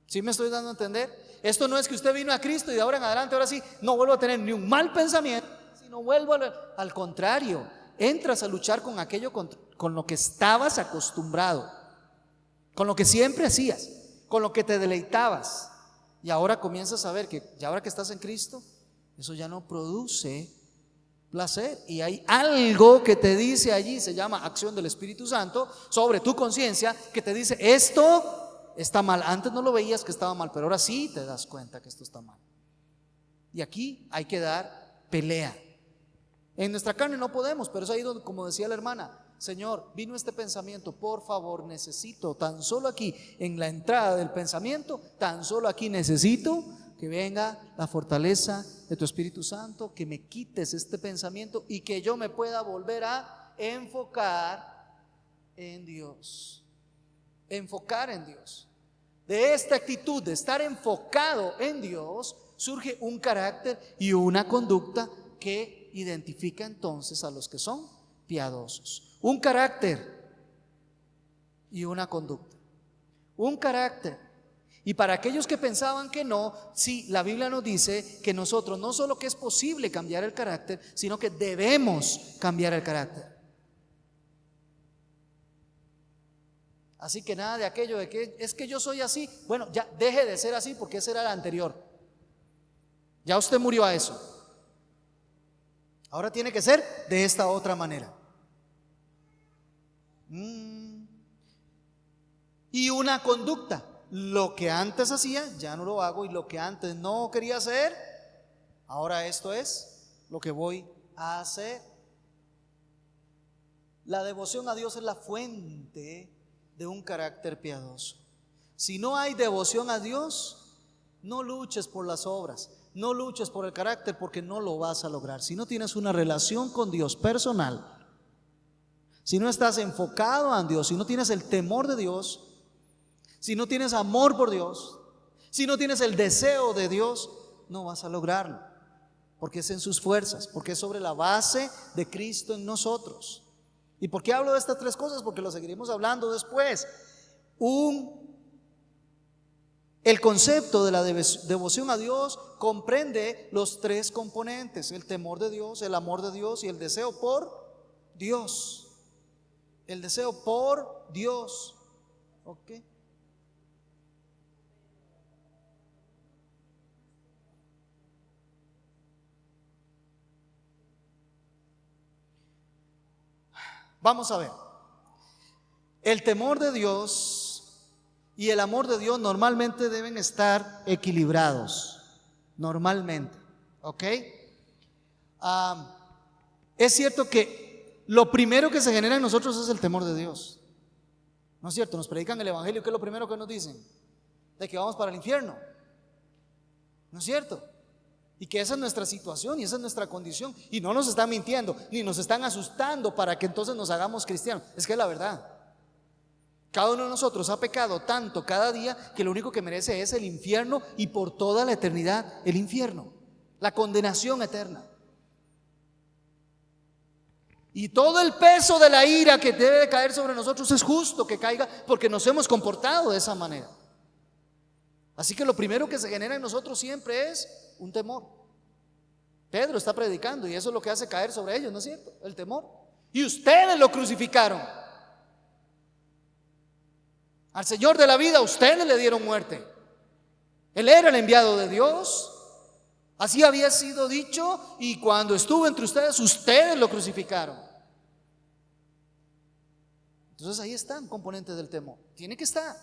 ¿Sí me estoy dando a entender? Esto no es que usted vino a Cristo y de ahora en adelante, ahora sí, no vuelvo a tener ni un mal pensamiento, sino al contrario, entras a luchar con aquello con lo que estabas acostumbrado, con lo que siempre hacías, con lo que te deleitabas. Y ahora comienzas a ver que ya ahora que estás en Cristo, eso ya no produce placer. Y hay algo que te dice allí, se llama acción del Espíritu Santo, sobre tu conciencia, que te dice, esto está mal. Antes no lo veías que estaba mal, pero ahora sí te das cuenta que esto está mal. Y aquí hay que dar pelea. En nuestra carne no podemos, pero es ahí donde, como decía la hermana, Señor, vino este pensamiento, por favor, necesito, tan solo aquí, en la entrada del pensamiento, tan solo aquí necesito que venga la fortaleza de tu Espíritu Santo, que me quites este pensamiento y que yo me pueda volver a enfocar en Dios. Enfocar en Dios. De esta actitud de estar enfocado en Dios surge un carácter y una conducta que identifica entonces a los que son piadosos. Un carácter y una conducta. Un carácter. Y para aquellos que pensaban que no, sí, la Biblia nos dice que nosotros no solo que es posible cambiar el carácter, sino que debemos cambiar el carácter. Así que nada de aquello de que es que yo soy así. Bueno, ya deje de ser así porque ese era el anterior. Ya usted murió a eso. Ahora tiene que ser de esta otra manera. Y una conducta. Lo que antes hacía, ya no lo hago. Y lo que antes no quería hacer, ahora esto es lo que voy a hacer. La devoción a Dios es la fuente de un carácter piadoso. Si no hay devoción a Dios, no luches por las obras, no luches por el carácter, porque no lo vas a lograr. Si no tienes una relación con Dios personal, si no estás enfocado en Dios, si no tienes el temor de Dios, si no tienes amor por Dios, si no tienes el deseo de Dios, no vas a lograrlo, porque es en sus fuerzas, porque es sobre la base de Cristo en nosotros. ¿Y por qué hablo de estas tres cosas? Porque lo seguiremos hablando después. El concepto de la devoción a Dios comprende los tres componentes: el temor de Dios, el amor de Dios y el deseo por Dios. El deseo por Dios. ¿Ok? Vamos a ver. El temor de Dios y el amor de Dios normalmente deben estar equilibrados. Normalmente. ¿Ok? Es cierto que lo primero que se genera en nosotros es el temor de Dios. ¿No es cierto? Nos predican el evangelio. ¿Qué es lo primero que nos dicen? De que vamos para el infierno. ¿No es cierto? Y que esa es nuestra situación y esa es nuestra condición. Y no nos están mintiendo, ni nos están asustando para que entonces nos hagamos cristianos. Es que es la verdad. Cada uno de nosotros ha pecado tanto cada día que lo único que merece es el infierno, y por toda la eternidad el infierno, la condenación eterna. Y todo el peso de la ira que debe de caer sobre nosotros es justo que caiga porque nos hemos comportado de esa manera. Así que lo primero que se genera en nosotros siempre es un temor. Pedro está predicando y eso es lo que hace caer sobre ellos, ¿no es cierto? El temor. Y ustedes lo crucificaron. Al Señor de la vida ustedes le dieron muerte. Él era el enviado de Dios. Así había sido dicho, y cuando estuvo entre ustedes, ustedes lo crucificaron. Entonces ahí está un componente del temor. Tiene que estar.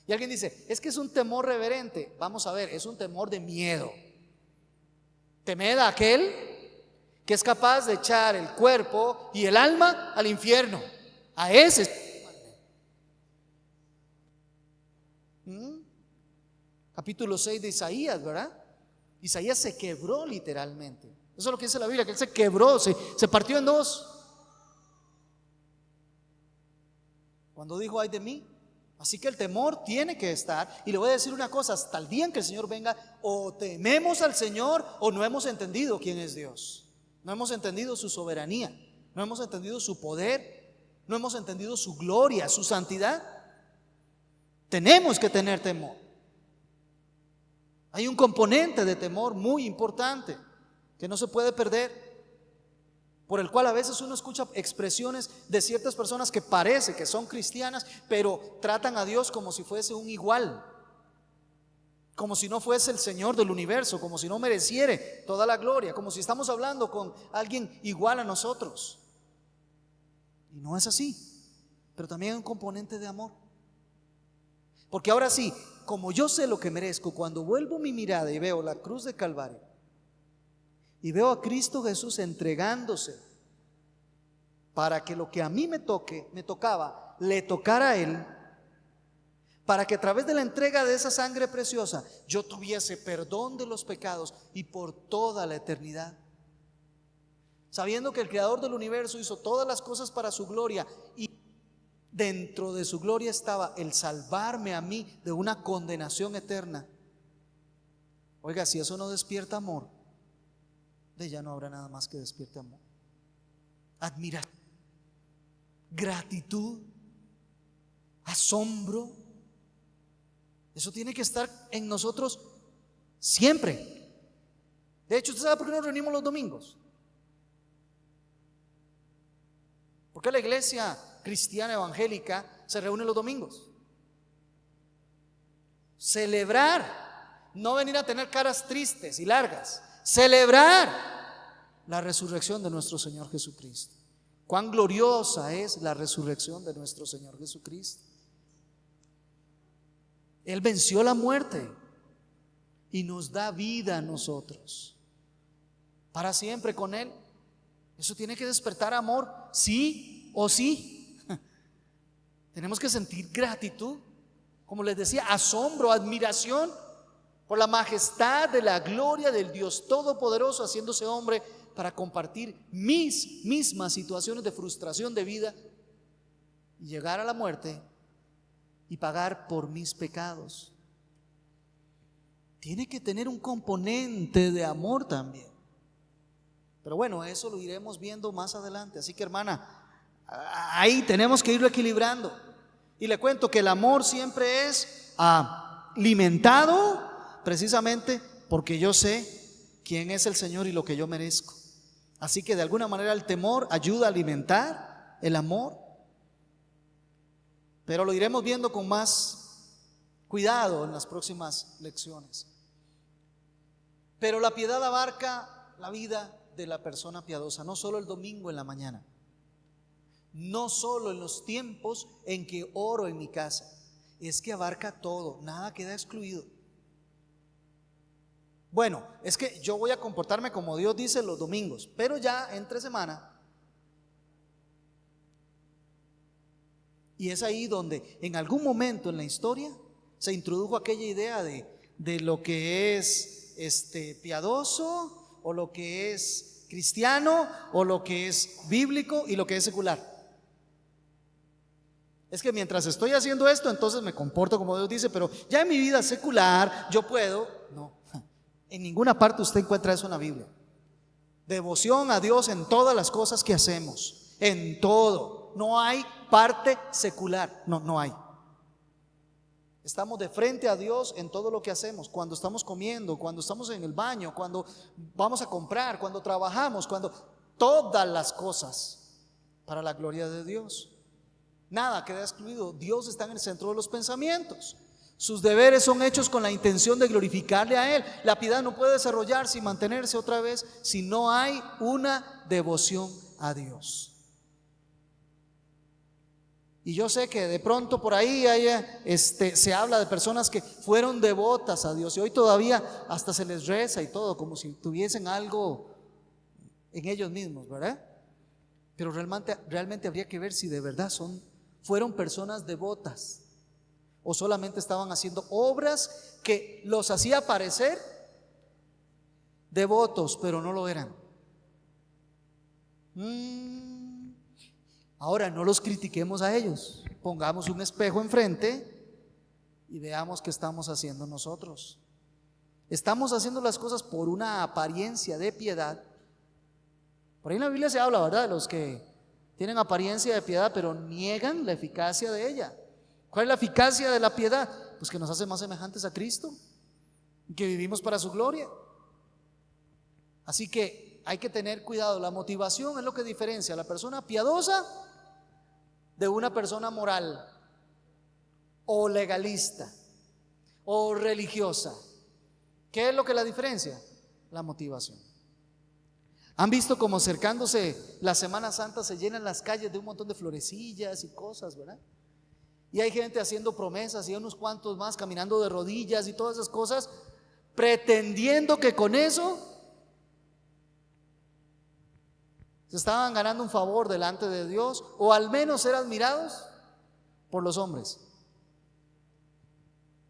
Y alguien dice, es que es un temor reverente. Vamos a ver, es un temor de miedo. Temed a aquel que es capaz de echar el cuerpo y el alma al infierno. A ese. Capítulo 6 de Isaías, ¿verdad? Isaías se quebró literalmente. Eso es lo que dice la Biblia, que él se quebró, se partió en dos. Cuando dijo, ay de mí. Así que el temor tiene que estar. Y le voy a decir una cosa, hasta el día en que el Señor venga, o tememos al Señor o no hemos entendido quién es Dios. No hemos entendido su soberanía, no hemos entendido su poder, no hemos entendido su gloria, su santidad. Tenemos que tener temor. Hay un componente de temor muy importante que no se puede perder, por el cual a veces uno escucha expresiones de ciertas personas que parece que son cristianas, pero tratan a Dios como si fuese un igual, como si no fuese el Señor del universo, como si no mereciere toda la gloria, como si estamos hablando con alguien igual a nosotros. Y no es así, pero también hay un componente de amor. Porque ahora sí, como yo sé lo que merezco, cuando vuelvo mi mirada y veo la cruz de Calvario y veo a Cristo Jesús entregándose para que lo que a mí me tocaba, le tocara a Él, para que a través de la entrega de esa sangre preciosa yo tuviese perdón de los pecados y por toda la eternidad, sabiendo que el Creador del universo hizo todas las cosas para su gloria, y dentro de su gloria estaba el salvarme a mí de una condenación eterna. Oiga, si eso no despierta amor, de ya no habrá nada más que despierte amor. Admiración, gratitud, asombro. Eso tiene que estar en nosotros siempre. De hecho, ¿usted sabe por qué nos reunimos los domingos? ¿Por qué la iglesia cristiana evangélica se reúne los domingos? Celebrar, no venir a tener caras tristes y largas. Celebrar la resurrección de nuestro Señor Jesucristo. Cuán gloriosa es la resurrección de nuestro Señor Jesucristo. Él venció la muerte y nos da vida a nosotros para siempre con Él. Eso tiene que despertar amor, sí o sí. Tenemos que sentir gratitud, como les decía, asombro, admiración por la majestad de la gloria del Dios Todopoderoso haciéndose hombre para compartir mis mismas situaciones de frustración de vida y llegar a la muerte y pagar por mis pecados. Tiene que tener un componente de amor también. Pero bueno, eso lo iremos viendo más adelante. Así que, hermana, ahí tenemos que irlo equilibrando. Y le cuento que el amor siempre es alimentado precisamente porque yo sé quién es el Señor y lo que yo merezco. Así que de alguna manera el temor ayuda a alimentar el amor. Pero lo iremos viendo con más cuidado en las próximas lecciones. Pero la piedad abarca la vida de la persona piadosa, no solo el domingo en la mañana, no solo en los tiempos en que oro en mi casa, es que abarca todo, nada queda excluido. Bueno, es que yo voy a comportarme como Dios dice los domingos, pero ya entre semana. Y es ahí donde en algún momento en la historia se introdujo aquella idea de lo que es piadoso, o lo que es cristiano, o lo que es bíblico y lo que es secular. Es que mientras estoy haciendo esto, entonces me comporto como Dios dice, pero ya en mi vida secular yo puedo. No, en ninguna parte usted encuentra eso en la Biblia. Devoción a Dios en todas las cosas que hacemos, en todo. No hay parte secular, no hay. Estamos de frente a Dios en todo lo que hacemos, cuando estamos comiendo, cuando estamos en el baño, cuando vamos a comprar, cuando trabajamos, cuando todas las cosas para la gloria de Dios. Nada queda excluido. Dios está en el centro de los pensamientos. Sus deberes son hechos con la intención de glorificarle a Él. La piedad no puede desarrollarse y mantenerse otra vez si no hay una devoción a Dios. Y yo sé que de pronto por ahí se habla de personas que fueron devotas a Dios y hoy todavía hasta se les reza y todo, como si tuviesen algo en ellos mismos, ¿verdad? Pero realmente habría que ver si de verdad fueron personas devotas o solamente estaban haciendo obras que los hacía parecer devotos, pero no lo eran. Ahora no los critiquemos a ellos, pongamos un espejo enfrente y veamos qué estamos haciendo nosotros. Estamos haciendo las cosas por una apariencia de piedad. Por ahí en la Biblia se habla, ¿verdad?, de los que tienen apariencia de piedad pero niegan la eficacia de ella. ¿Cuál es la eficacia de la piedad? Pues que nos hace más semejantes a Cristo, que vivimos para su gloria. Así que hay que tener cuidado. La motivación es lo que diferencia a la persona piadosa de una persona moral o legalista o religiosa. ¿Qué es lo que la diferencia? La motivación. ¿Han visto cómo acercándose la Semana Santa se llenan las calles de un montón de florecillas y cosas, ¿verdad? Y hay gente haciendo promesas y unos cuantos más caminando de rodillas y todas esas cosas, pretendiendo que con eso se estaban ganando un favor delante de Dios o al menos ser admirados por los hombres.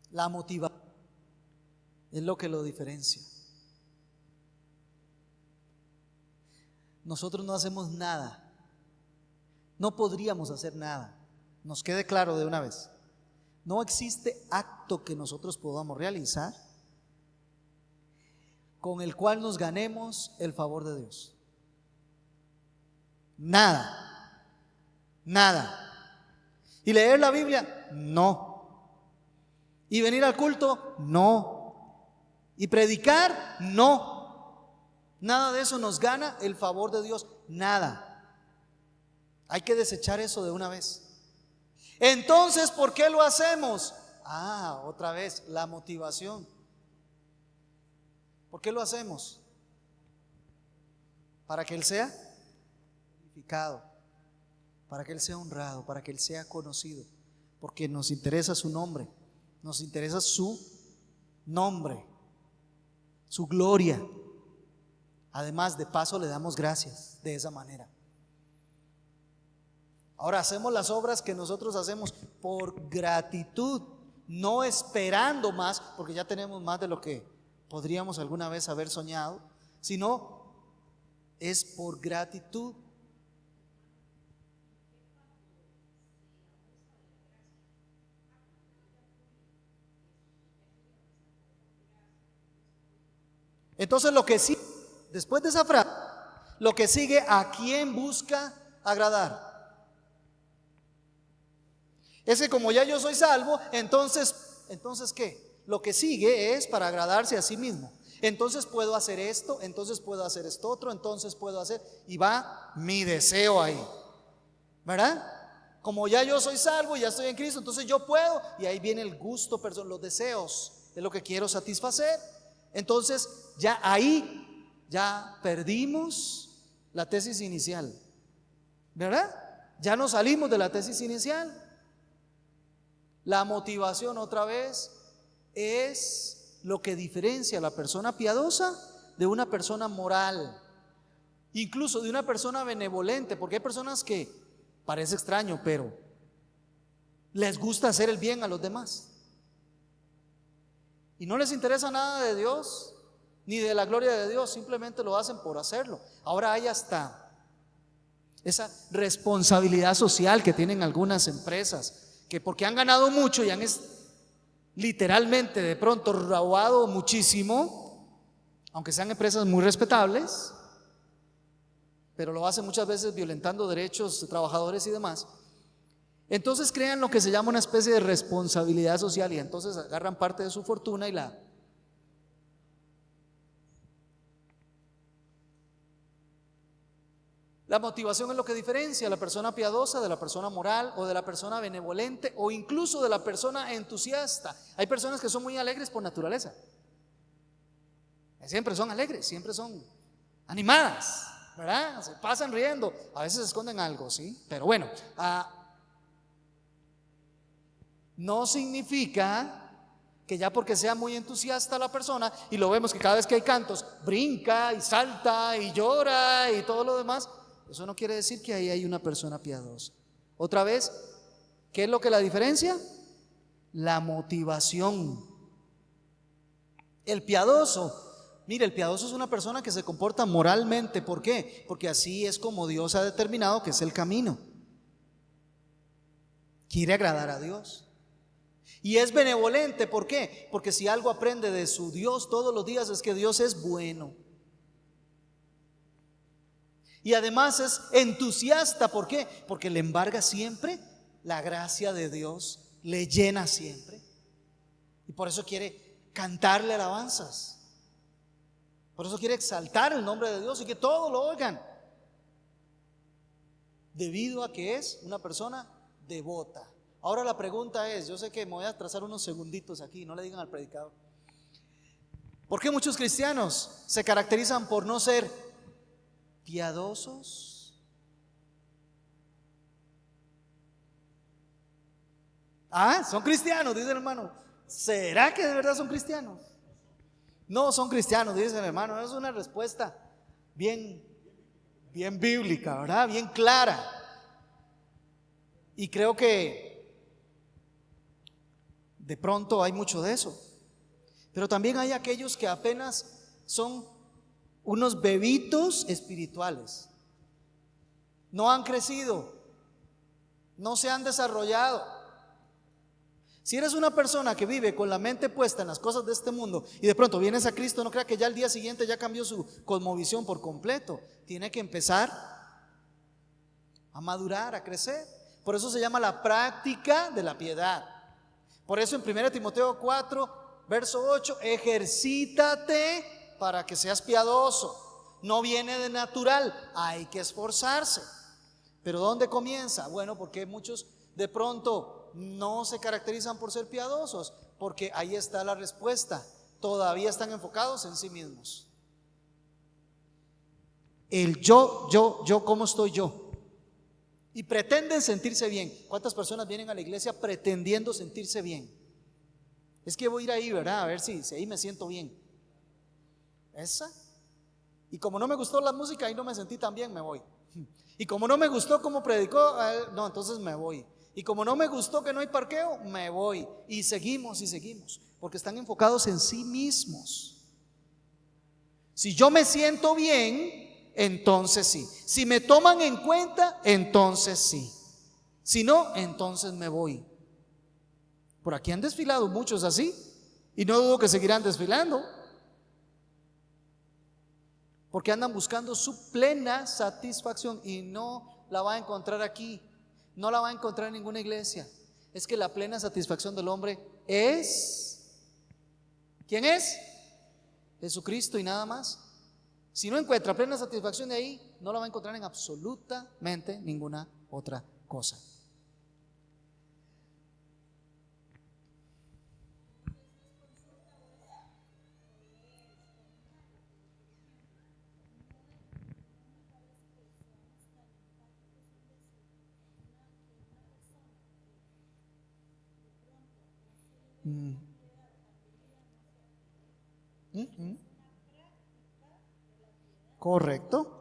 La motivación es lo que lo diferencia. Nosotros no hacemos nada, no podríamos hacer nada, nos quede claro de una vez. No existe acto que nosotros podamos realizar con el cual nos ganemos el favor de Dios. Nada, nada. ¿Y leer la Biblia? No. ¿Y venir al culto? No. ¿Y predicar? No. Nada de eso nos gana el favor de Dios, nada. Hay que desechar eso de una vez. Entonces, ¿por qué lo hacemos? Otra vez, la motivación. ¿Por qué lo hacemos? Para que Él sea glorificado, para que Él sea honrado, para que Él sea conocido, porque nos interesa su nombre, nos interesa su nombre, su gloria. Además, de paso le damos gracias de esa manera. Ahora hacemos las obras que nosotros hacemos por gratitud, no esperando más, porque ya tenemos más de lo que podríamos alguna vez haber soñado, sino es por gratitud. Entonces lo que sigue, después de esa frase, lo que sigue, ¿a quién busca agradar? Es que como ya yo soy salvo, entonces ¿qué? Lo que sigue es para agradarse a sí mismo. Entonces puedo hacer esto, entonces puedo hacer esto otro, entonces puedo hacer, y va mi deseo ahí, ¿verdad? Como ya yo soy salvo, ya estoy en Cristo, entonces yo puedo, y ahí viene el gusto personal, los deseos, es lo que quiero satisfacer. Entonces ya ahí ya perdimos la tesis inicial, ¿verdad? Ya no salimos de la tesis inicial. La motivación, otra vez, es lo que diferencia a la persona piadosa de una persona moral, incluso de una persona benevolente, porque hay personas que, parece extraño, pero les gusta hacer el bien a los demás y no les interesa nada de Dios ni de la gloria de Dios, simplemente lo hacen por hacerlo. Ahora hay hasta esa responsabilidad social que tienen algunas empresas, que porque han ganado mucho y han literalmente de pronto robado muchísimo, aunque sean empresas muy respetables, pero lo hacen muchas veces violentando derechos de trabajadores y demás. Entonces crean lo que se llama una especie de responsabilidad social y entonces agarran parte de su fortuna y la La motivación es lo que diferencia a la persona piadosa de la persona moral o de la persona benevolente o incluso de la persona entusiasta. Hay personas que son muy alegres por naturaleza. Siempre son alegres, siempre son animadas, ¿verdad? Se pasan riendo, a veces esconden algo, ¿sí? Pero bueno, no significa que ya porque sea muy entusiasta la persona y lo vemos que cada vez que hay cantos brinca y salta y llora y todo lo demás, eso no quiere decir que ahí hay una persona piadosa. Otra vez, ¿qué es lo que la diferencia? La motivación. El piadoso, mire, el piadoso es una persona que se comporta moralmente. ¿Por qué? Porque así es como Dios ha determinado que es el camino. Quiere agradar a Dios. Y es benevolente. ¿Por qué? Porque si algo aprende de su Dios todos los días es que Dios es bueno. Y además es entusiasta. ¿Por qué? Porque le embarga siempre la gracia de Dios, le llena siempre. Y por eso quiere cantarle alabanzas. Por eso quiere exaltar el nombre de Dios y que todos lo oigan. Debido a que es una persona devota. Ahora la pregunta es, yo sé que me voy a atrasar unos segunditos aquí, no le digan al predicador. ¿Por qué muchos cristianos se caracterizan por no ser piadosos? Son cristianos, dice el hermano. ¿Será que de verdad son cristianos? No son cristianos, dice el hermano. Es una respuesta bien bíblica, ¿verdad? Bien clara. Y creo que de pronto hay mucho de eso. Pero también hay aquellos que apenas son unos bebitos espirituales. No han crecido, no se han desarrollado. Si eres una persona que vive con la mente puesta en las cosas de este mundo y de pronto vienes a Cristo, no crea que ya al día siguiente ya cambió su cosmovisión por completo. Tiene que empezar a madurar, a crecer. Por eso se llama la práctica de la piedad. Por eso en 1 Timoteo 4, verso 8, ejercítate para que seas piadoso. No viene de natural, hay que esforzarse. ¿Pero dónde comienza? Bueno, porque muchos de pronto no se caracterizan por ser piadosos, porque ahí está la respuesta. Todavía están enfocados en sí mismos. El yo, ¿cómo estoy yo? Y pretenden sentirse bien. ¿Cuántas personas vienen a la iglesia pretendiendo sentirse bien? Es que voy a ir ahí, ¿verdad? A ver si ahí me siento bien. Esa. Y como no me gustó la música, ahí no me sentí tan bien, me voy. Y como no me gustó cómo predicó, no, entonces me voy. Y como no me gustó que no hay parqueo, me voy. Y seguimos, porque están enfocados en sí mismos. Si yo me siento bien, entonces sí. Si me toman en cuenta, entonces sí. Si no, entonces me voy. Por aquí han desfilado muchos así, y no dudo que seguirán desfilando, porque andan buscando su plena satisfacción y no la va a encontrar aquí, no la va a encontrar en ninguna iglesia. Es que la plena satisfacción del hombre es, ¿quién es? Jesucristo y nada más. Si no encuentra plena satisfacción de ahí, no la va a encontrar en absolutamente ninguna otra cosa. Correcto.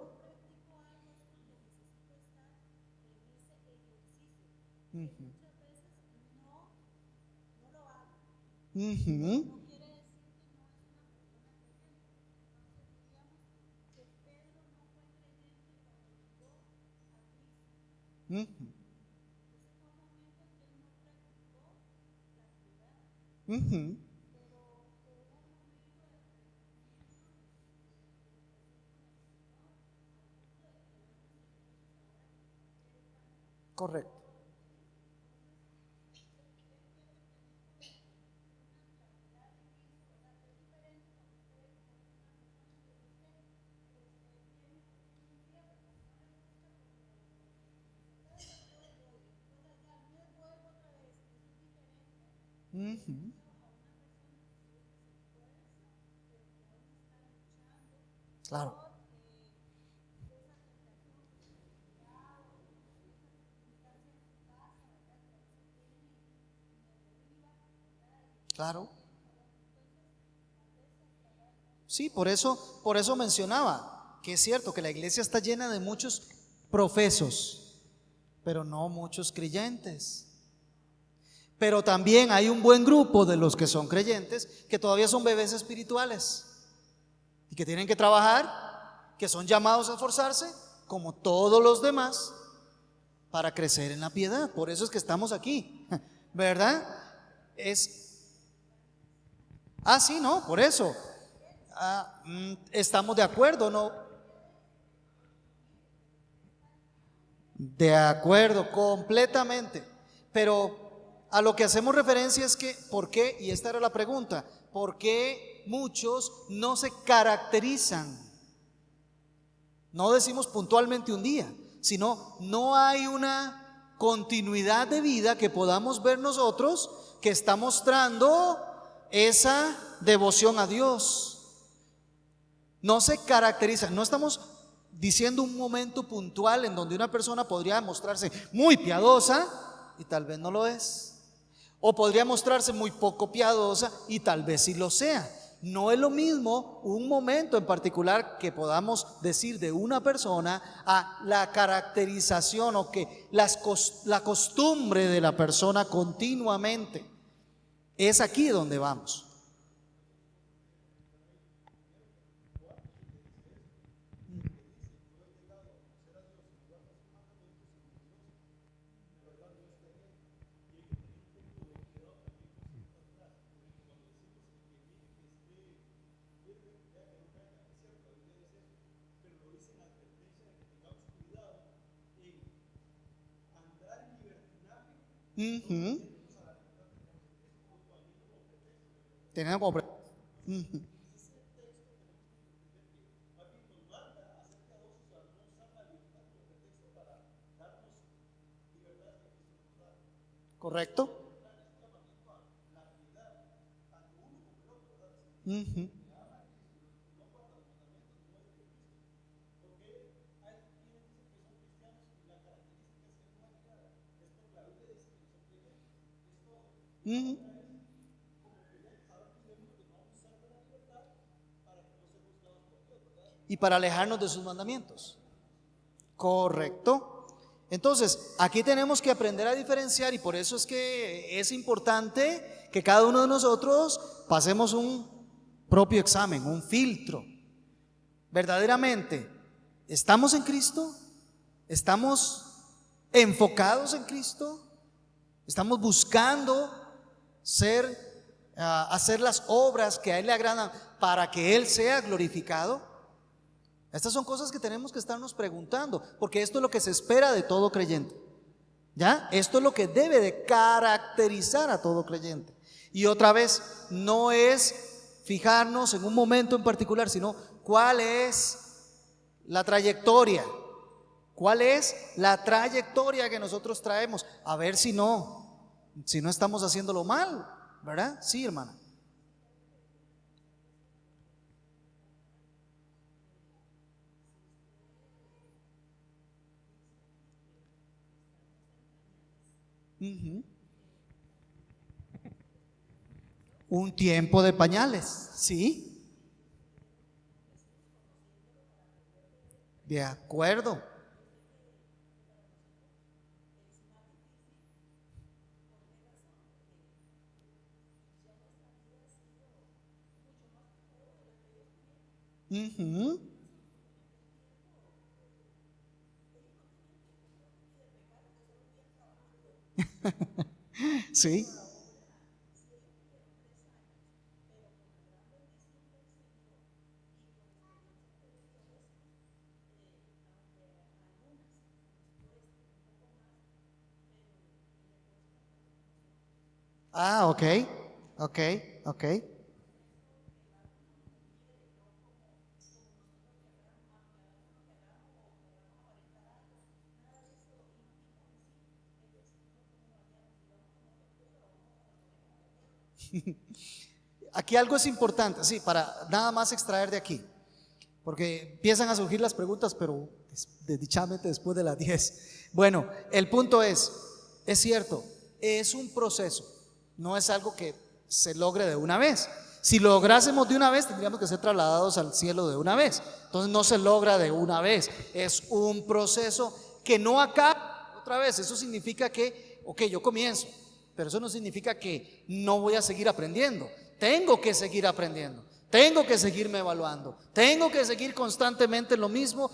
Correcto. Ujú. Claro, claro. Sí, por eso mencionaba que es cierto que la iglesia está llena de muchos profesos, pero no muchos creyentes. Pero también hay un buen grupo de los que son creyentes que todavía son bebés espirituales y que tienen que trabajar, que son llamados a esforzarse como todos los demás para crecer en la piedad. Por eso es que estamos aquí, ¿verdad? Es, sí, no, por eso. Estamos de acuerdo, ¿no? De acuerdo, completamente. Pero a lo que hacemos referencia es que, ¿por qué? Y esta era la pregunta, ¿por qué muchos no se caracterizan? No decimos puntualmente un día, sino no hay una continuidad de vida que podamos ver nosotros que está mostrando esa devoción a Dios. No se caracteriza, no estamos diciendo un momento puntual en donde una persona podría mostrarse muy piadosa y tal vez no lo es. O podría mostrarse muy poco piadosa y tal vez sí lo sea. No es lo mismo un momento en particular que podamos decir de una persona a la caracterización o que la costumbre de la persona continuamente. Es aquí donde vamos. Ujú. Tenemos como ujú. ¿Correcto? Ujú. Ujú. Y para alejarnos de sus mandamientos. Correcto. Entonces, aquí tenemos que aprender a diferenciar y por eso es que es importante que cada uno de nosotros pasemos un propio examen, un filtro. Verdaderamente, ¿estamos en Cristo? ¿Estamos enfocados en Cristo? ¿Estamos buscando hacer las obras que a Él le agradan para que Él sea glorificado? Estas son cosas que tenemos que estarnos preguntando, porque esto es lo que se espera de todo creyente. ¿Ya? Esto es lo que debe de caracterizar a todo creyente. Y otra vez, no es fijarnos en un momento en particular, sino cuál es la trayectoria. ¿Cuál es la trayectoria que nosotros traemos? A ver si no estamos haciéndolo mal, ¿verdad? Sí, hermana. Ujú. Un tiempo de pañales, sí, de acuerdo. Ujú. Sí. Ok, ok, ok. Aquí algo es importante, sí, para nada más extraer de aquí, porque empiezan a surgir las preguntas, pero desdichadamente después de las 10. Bueno, el punto es cierto, es un proceso, no es algo que se logre de una vez. Si lo lográsemos de una vez, tendríamos que ser trasladados al cielo de una vez. Entonces no se logra de una vez, es un proceso que no acaba otra vez. Eso significa que, ok, yo comienzo, pero eso no significa que no voy a seguir aprendiendo. Tengo que seguir aprendiendo, tengo que seguirme evaluando, tengo que seguir constantemente lo mismo,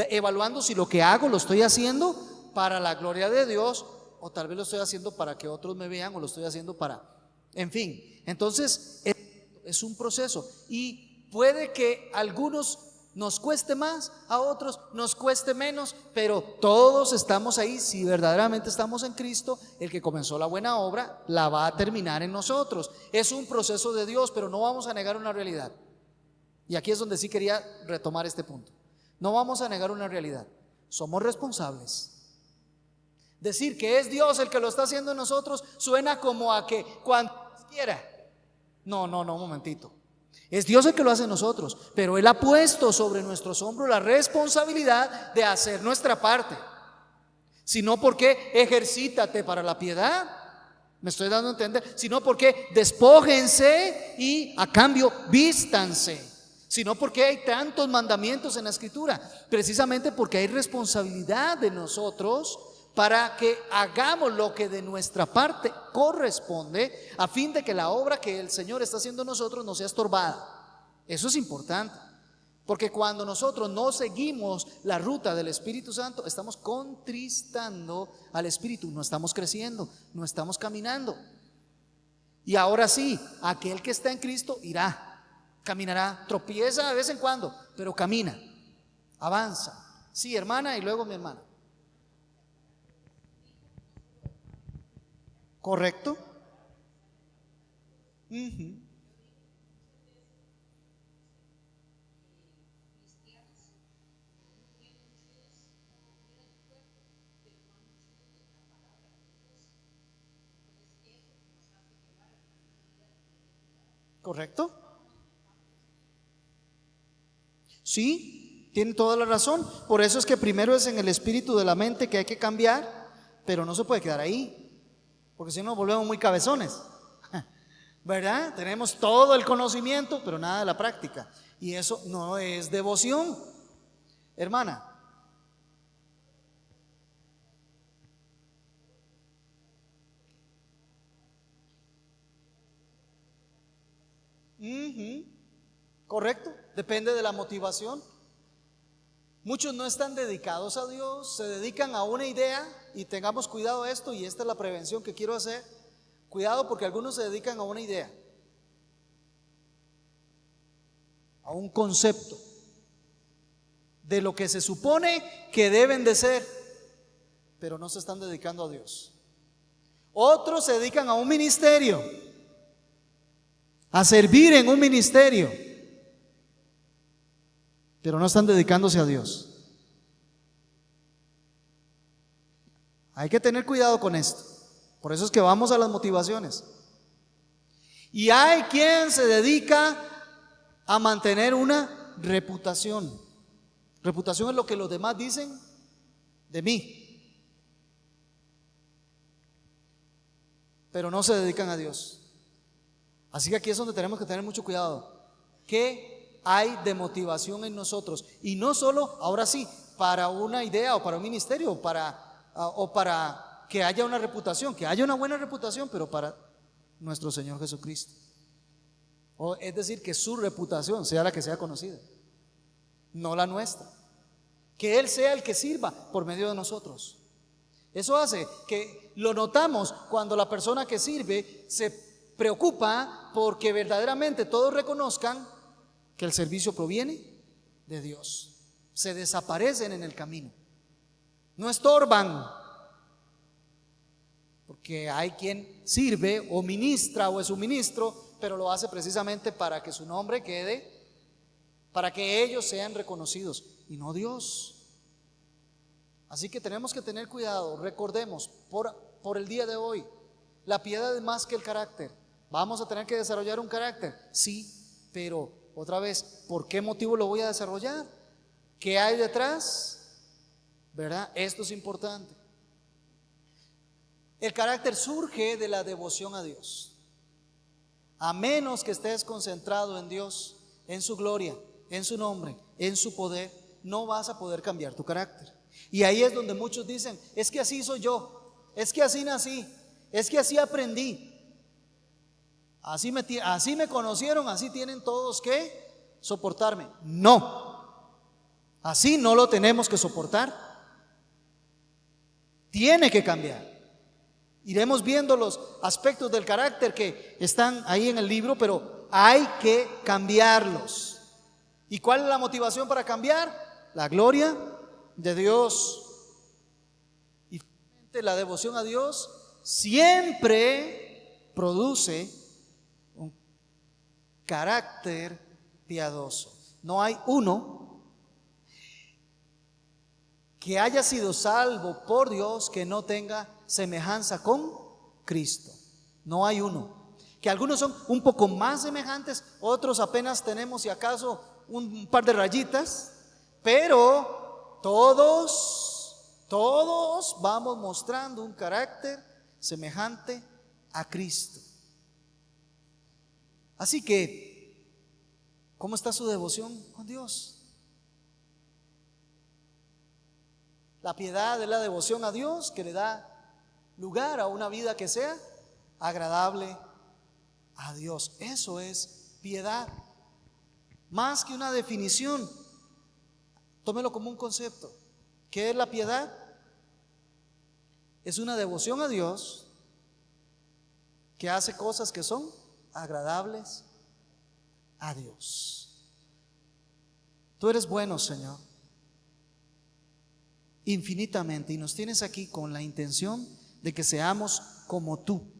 evaluando si lo que hago lo estoy haciendo para la gloria de Dios, o tal vez lo estoy haciendo para que otros me vean, o lo estoy haciendo para, en fin. Entonces es un proceso, y puede que a algunos nos cueste más, a otros nos cueste menos, pero todos estamos ahí. Si verdaderamente estamos en Cristo, el que comenzó la buena obra la va a terminar en nosotros. Es un proceso de Dios, pero no vamos a negar una realidad. Y aquí es donde sí quería retomar este punto. No vamos a negar una realidad, somos responsables. Decir que es Dios el que lo está haciendo en nosotros suena como a que cuando quiera. No, un momentito. Es Dios el que lo hace en nosotros, pero Él ha puesto sobre nuestros hombros la responsabilidad de hacer nuestra parte. Sino porque ejercítate para la piedad, me estoy dando a entender, sino porque despójense y a cambio vístanse. Sino porque hay tantos mandamientos en la Escritura, precisamente porque hay responsabilidad de nosotros para que hagamos lo que de nuestra parte corresponde, a fin de que la obra que el Señor está haciendo en nosotros no sea estorbada. Eso es importante, porque cuando nosotros no seguimos la ruta del Espíritu Santo, estamos contristando al Espíritu, no estamos creciendo, no estamos caminando. Y ahora sí, aquel que está en Cristo irá, caminará, tropieza de vez en cuando, pero camina, avanza. Sí, hermana, y luego mi hermana. ¿Correcto? ¿Correcto? Sí, tiene toda la razón. Por eso es que primero es en el espíritu de la mente que hay que cambiar, pero no se puede quedar ahí, porque si no nos volvemos muy cabezones, ¿verdad? Tenemos todo el conocimiento, pero nada de la práctica, y eso no es devoción, hermana. Correcto, depende de la motivación. Muchos no están dedicados a Dios, se dedican a una idea, y tengamos cuidado de esto, y esta es la prevención que quiero hacer. Cuidado, porque algunos se dedican a una idea, a un concepto de lo que se supone que deben de ser, pero no se están dedicando a Dios. Otros se dedican a un ministerio, a servir en un ministerio, pero no están dedicándose a Dios. Hay que tener cuidado con esto. Por eso es que vamos a las motivaciones. Y hay quien se dedica a mantener una reputación. Reputación es lo que los demás dicen de mí, pero no se dedican a Dios. Así que aquí es donde tenemos que tener mucho cuidado. ¿Qué hay de motivación en nosotros? Y no solo, ahora sí, para una idea o para un ministerio o para que haya una reputación, que haya una buena reputación, pero para nuestro Señor Jesucristo. Es decir, que su reputación sea la que sea conocida, no la nuestra. Que Él sea el que sirva por medio de nosotros. Eso hace que lo notamos cuando la persona que sirve se preocupa porque verdaderamente todos reconozcan que el servicio proviene de Dios. Se desaparecen en el camino, no estorban, porque hay quien sirve o ministra o es un ministro, pero lo hace precisamente para que su nombre quede, para que ellos sean reconocidos y no Dios. Así que tenemos que tener cuidado. Recordemos por el día de hoy, la piedad es más que el carácter, Vamos a tener que desarrollar un carácter, sí, pero otra vez, ¿por qué motivo lo voy a desarrollar? ¿Qué hay detrás? ¿Verdad? Esto es importante. El carácter surge de la devoción a Dios. A menos que estés concentrado en Dios, en su gloria, en su nombre, en su poder, no vas a poder cambiar tu carácter. Y ahí es donde muchos dicen, es que así soy yo, es que así nací, es que así aprendí, así me conocieron, así tienen todos que soportarme. No, así no lo tenemos que soportar. Tiene que cambiar. Iremos viendo los aspectos del carácter que están ahí en el libro, pero hay que cambiarlos. ¿Y cuál es la motivación para cambiar? La gloria de Dios. Y la devoción a Dios siempre produce un carácter piadoso. No hay uno que haya sido salvo por Dios que no tenga semejanza con Cristo. No hay uno. Que algunos son un poco más semejantes, otros apenas tenemos si acaso un par de rayitas, pero todos vamos mostrando un carácter semejante a Cristo. Así que, ¿cómo está su devoción con Dios? La piedad es la devoción a Dios que le da lugar a una vida que sea agradable a Dios. Eso es piedad. Más que una definición, tómelo como un concepto. ¿Qué es la piedad? Es una devoción a Dios que hace cosas que son agradables a Dios. Tú eres bueno, Señor, infinitamente, y nos tienes aquí con la intención de que seamos como tú.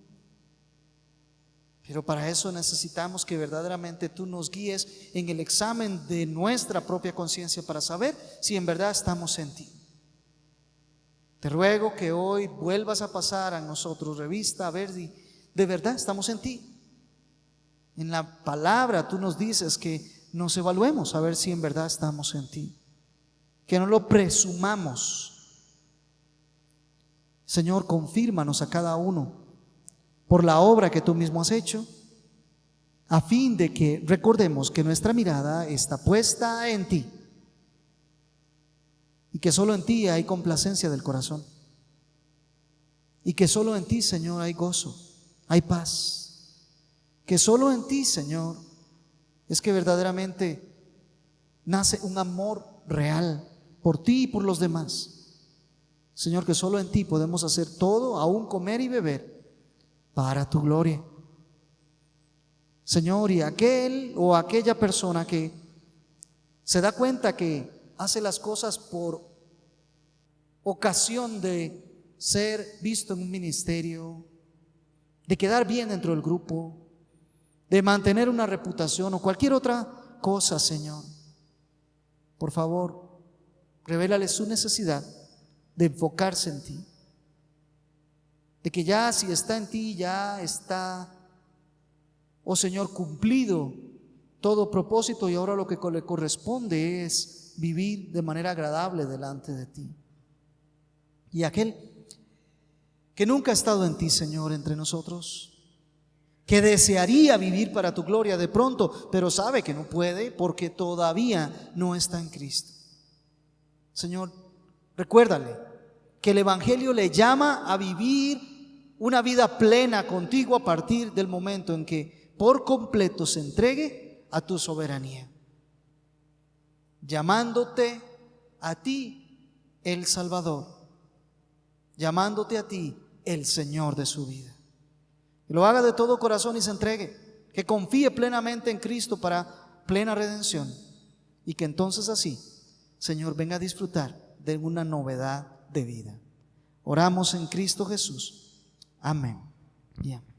Pero para eso necesitamos que verdaderamente tú nos guíes en el examen de nuestra propia conciencia para saber si en verdad estamos en ti. Te ruego que hoy vuelvas a pasar a nosotros revista a ver si de verdad estamos en ti. En la palabra tú nos dices que nos evaluemos a ver si en verdad estamos en ti, que no lo presumamos. Señor, confírmanos a cada uno por la obra que tú mismo has hecho, a fin de que recordemos que nuestra mirada está puesta en ti y que solo en ti hay complacencia del corazón y que solo en ti, Señor, hay gozo, hay paz, que solo en ti, Señor, es que verdaderamente nace un amor real por ti y por los demás. Señor, que solo en ti podemos hacer todo, aún comer y beber, para tu gloria. Señor, y aquel o aquella persona que se da cuenta que hace las cosas por ocasión de ser visto en un ministerio, de quedar bien dentro del grupo, de mantener una reputación o cualquier otra cosa, Señor, por favor, revélale su necesidad de enfocarse en ti, de que ya si está en ti, ya está, oh Señor, cumplido todo propósito y ahora lo que le corresponde es vivir de manera agradable delante de ti. Y aquel que nunca ha estado en ti, Señor, entre nosotros, que desearía vivir para tu gloria de pronto, pero sabe que no puede porque todavía no está en Cristo. Señor, recuérdale que el Evangelio le llama a vivir una vida plena contigo a partir del momento en que por completo se entregue a tu soberanía, llamándote a ti el Salvador, llamándote a ti el Señor de su vida. Que lo haga de todo corazón y se entregue, que confíe plenamente en Cristo para plena redención y que entonces así, Señor, venga a disfrutar de una novedad de vida. Oramos en Cristo Jesús. Amén y amén.